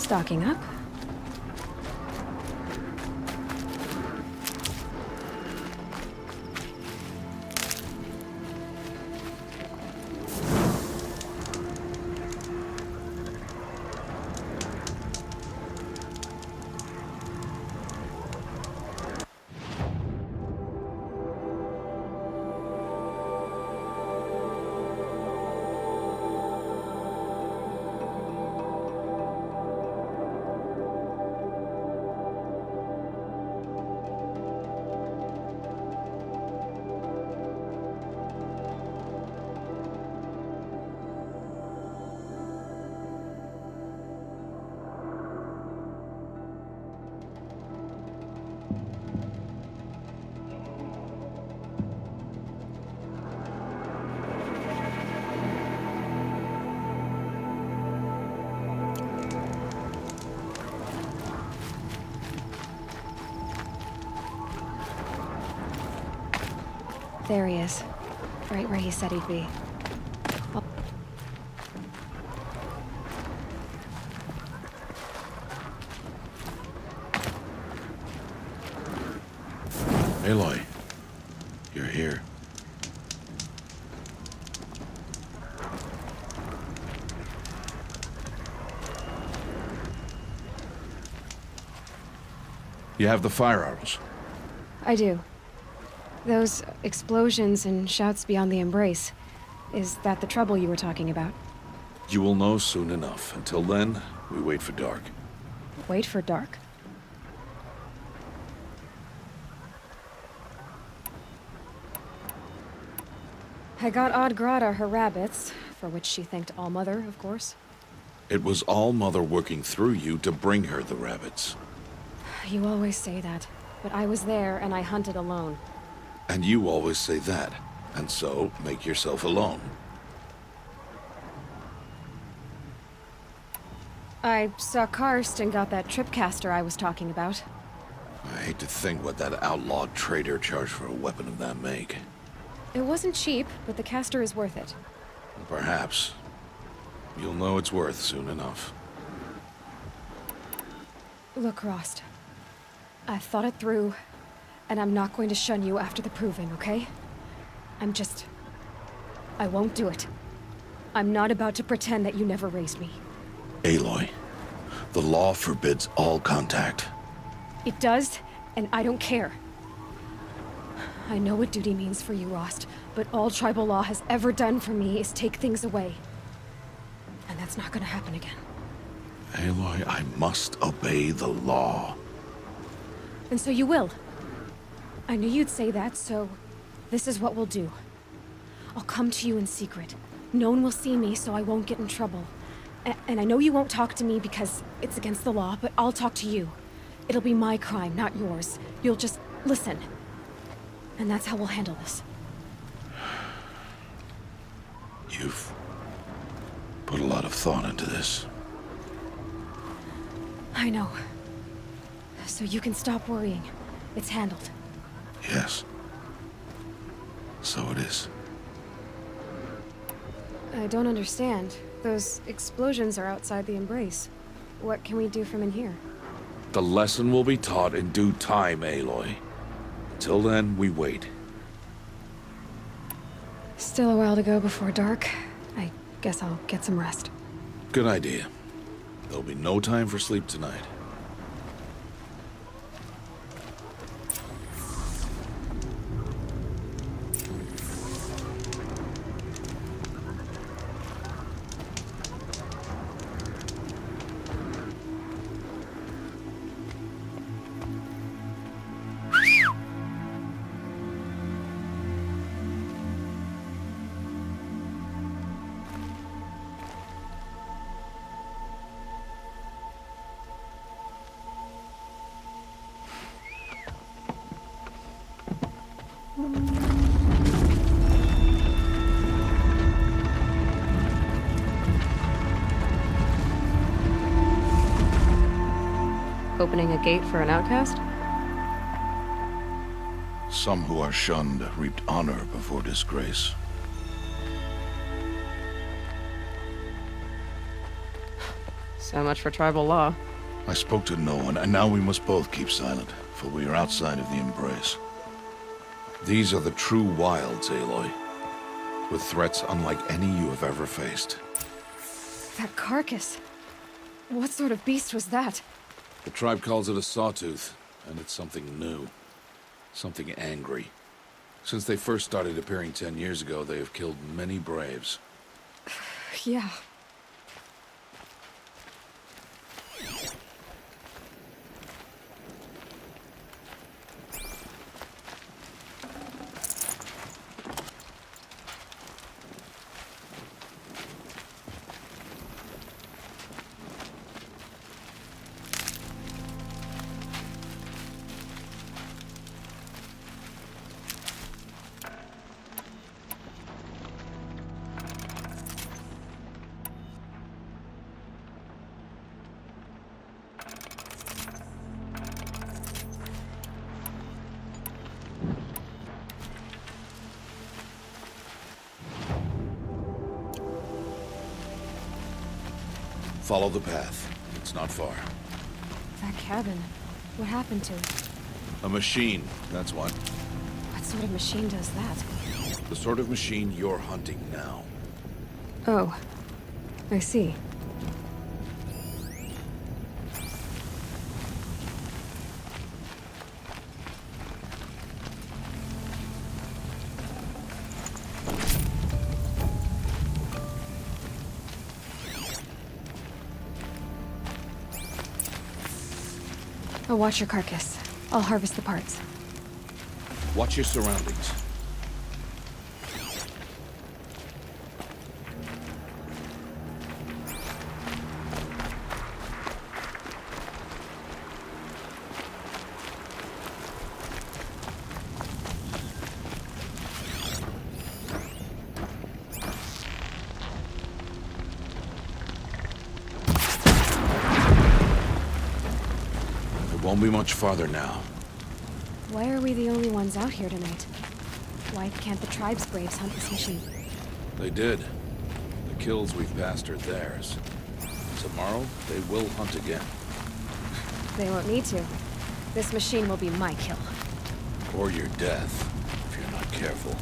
Stocking up. There he is. Right where he said he'd be. Aloy, you're here. You have the fire arrows. I do. Those explosions and shouts beyond the embrace. Is that the trouble you were talking about? You will know soon enough. Until then, we wait for dark. Wait for dark? I got Odd Grata her rabbits, for which she thanked All-Mother, of course. It was All-Mother working through you to bring her the rabbits. You always say that, but I was there and I hunted alone. And you always say that, and so make yourself alone. I saw Karst and got that tripcaster I was talking about. I hate to think what that outlawed trader charged for a weapon of that make. It wasn't cheap, but the caster is worth it. Perhaps. You'll know it's worth soon enough. Look, Rost. I've thought it through, and I'm not going to shun you after the proving, okay? I won't do it. I'm not about to pretend that you never raised me. Aloy, the law forbids all contact. It does, and I don't care. I know what duty means for you, Rost, but all tribal law has ever done for me is take things away. And that's not gonna happen again. Aloy, I must obey the law. And so you will. I knew you'd say that, so this is what we'll do. I'll come to you in secret. No one will see me, so I won't get in trouble. And I know you won't talk to me because it's against the law, but I'll talk to you. It'll be my crime, not yours. You'll just listen. And that's how we'll handle this. You've put a lot of thought into this. I know. So you can stop worrying. It's handled. Yes. So it is. I don't understand. Those explosions are outside the embrace. What can we do from in here? The lesson will be taught in due time, Aloy. Till then, we wait. Still a while to go before dark. I guess I'll get some rest. Good idea. There'll be no time for sleep tonight. Opening a gate for an outcast? Some who are shunned reaped honor before disgrace. So much for tribal law. I spoke to no one, and now we must both keep silent, for we are outside of the embrace. These are the true wilds, Aloy, with threats unlike any you have ever faced. That carcass. What sort of beast was that? The tribe calls it a sawtooth, and it's something new. Something angry. Since they first started appearing 10 years ago, they have killed many braves. Yeah. Follow the path. It's not far. That cabin. What happened to it? A machine, that's what. What sort of machine does that? The sort of machine you're hunting now. Oh. I see. I'll watch your carcass. I'll harvest the parts. Watch your surroundings. Won't be much farther now. Why are we the only ones out here tonight? Why can't the tribe's braves hunt this machine? They did. The kills we've passed are theirs. Tomorrow, they will hunt again. They won't need to. This machine will be my kill. Or your death, if you're not careful.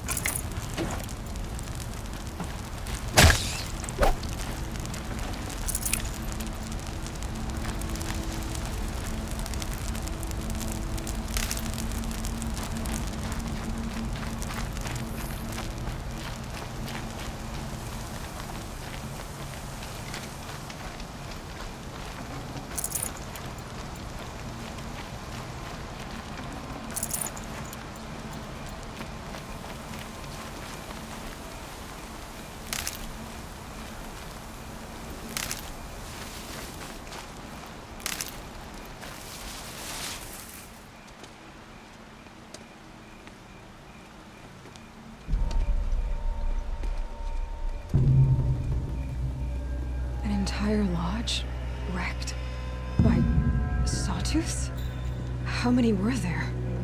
Entire lodge wrecked by sawtooths? How many were there?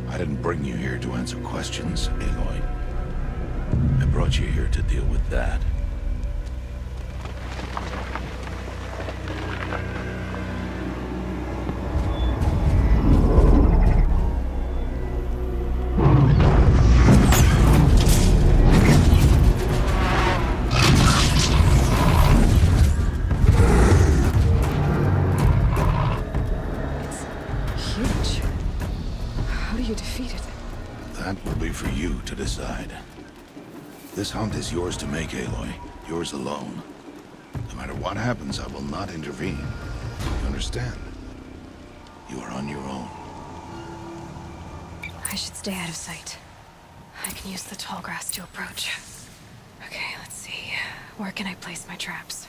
I didn't bring you here to answer questions, Aloy. I brought you here to deal with that. That will be for you to decide. This hunt is yours to make, Aloy. Yours alone. No matter what happens, I will not intervene. You understand? You are on your own. I should stay out of sight. I can use the tall grass to approach. Okay, let's see. Where can I place my traps?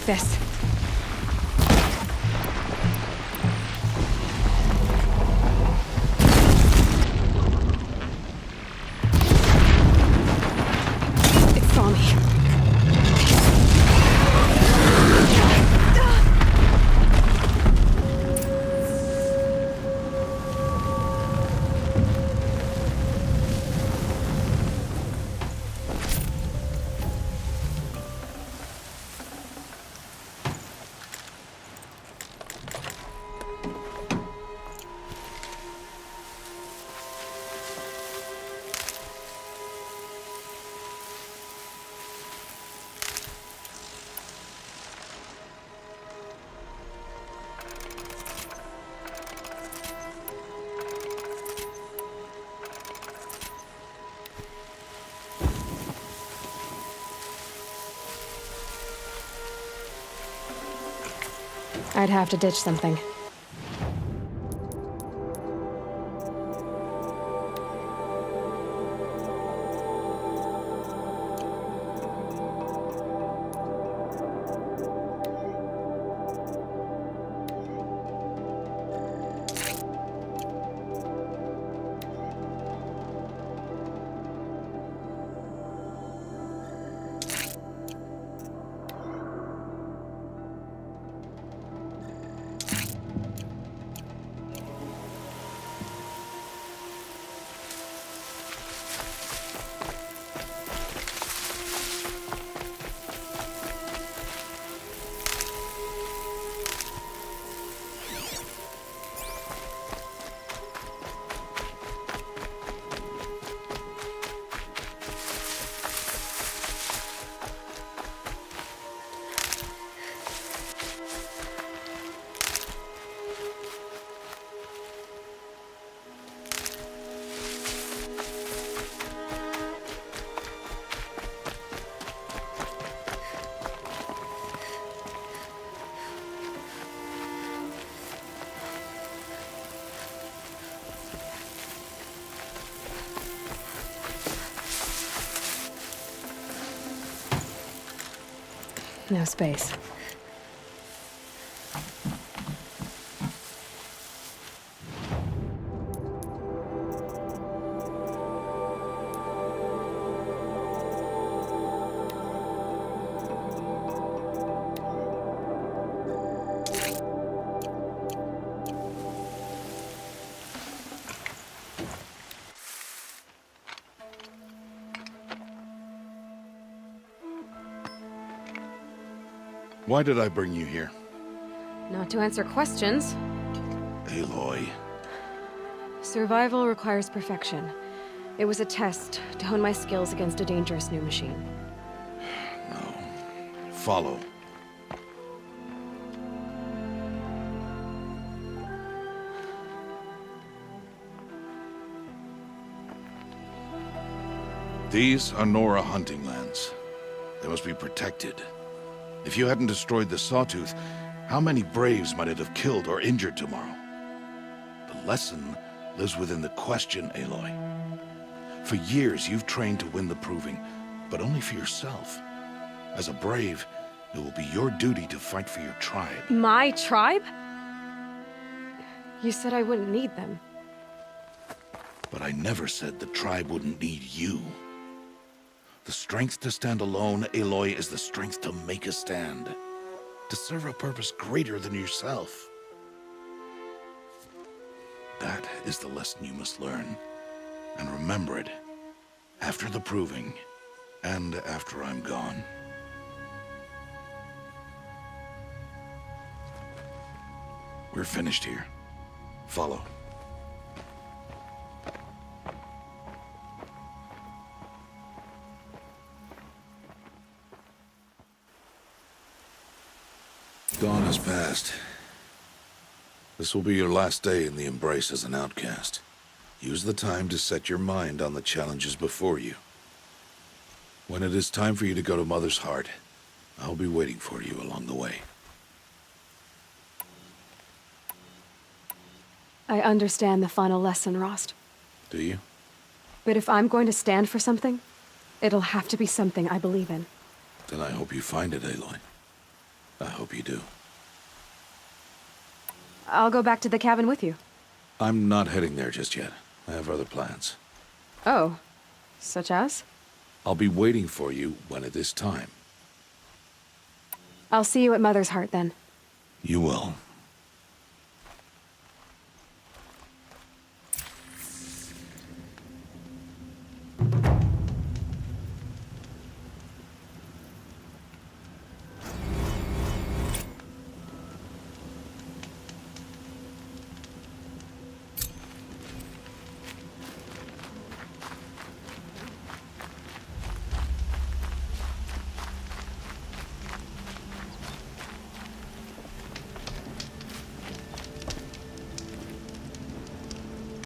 like this. It saw me. I'd have to ditch something. No space. Why did I bring you here? Not to answer questions. Aloy. Survival requires perfection. It was a test to hone my skills against a dangerous new machine. No. Follow. These are Nora hunting lands. They must be protected. If you hadn't destroyed the Sawtooth, how many Braves might it have killed or injured tomorrow? The lesson lives within the question, Aloy. For years, you've trained to win the proving, but only for yourself. As a Brave, it will be your duty to fight for your tribe. My tribe? You said I wouldn't need them. But I never said the tribe wouldn't need you. The strength to stand alone, Aloy, is the strength to make a stand. To serve a purpose greater than yourself. That is the lesson you must learn. And remember it. After the proving, and after I'm gone. We're finished here. Follow. Dawn has passed. This will be your last day in the Embrace as an outcast. Use the time to set your mind on the challenges before you. When it is time for you to go to Mother's Heart, I'll be waiting for you along the way. I understand the final lesson, Rost. Do you? But if I'm going to stand for something, it'll have to be something I believe in. Then I hope you find it, Aloy. I hope you do. I'll go back to the cabin with you. I'm not heading there just yet. I have other plans. Oh. Such as? I'll be waiting for you when it is time. I'll see you at Mother's Heart then. You will.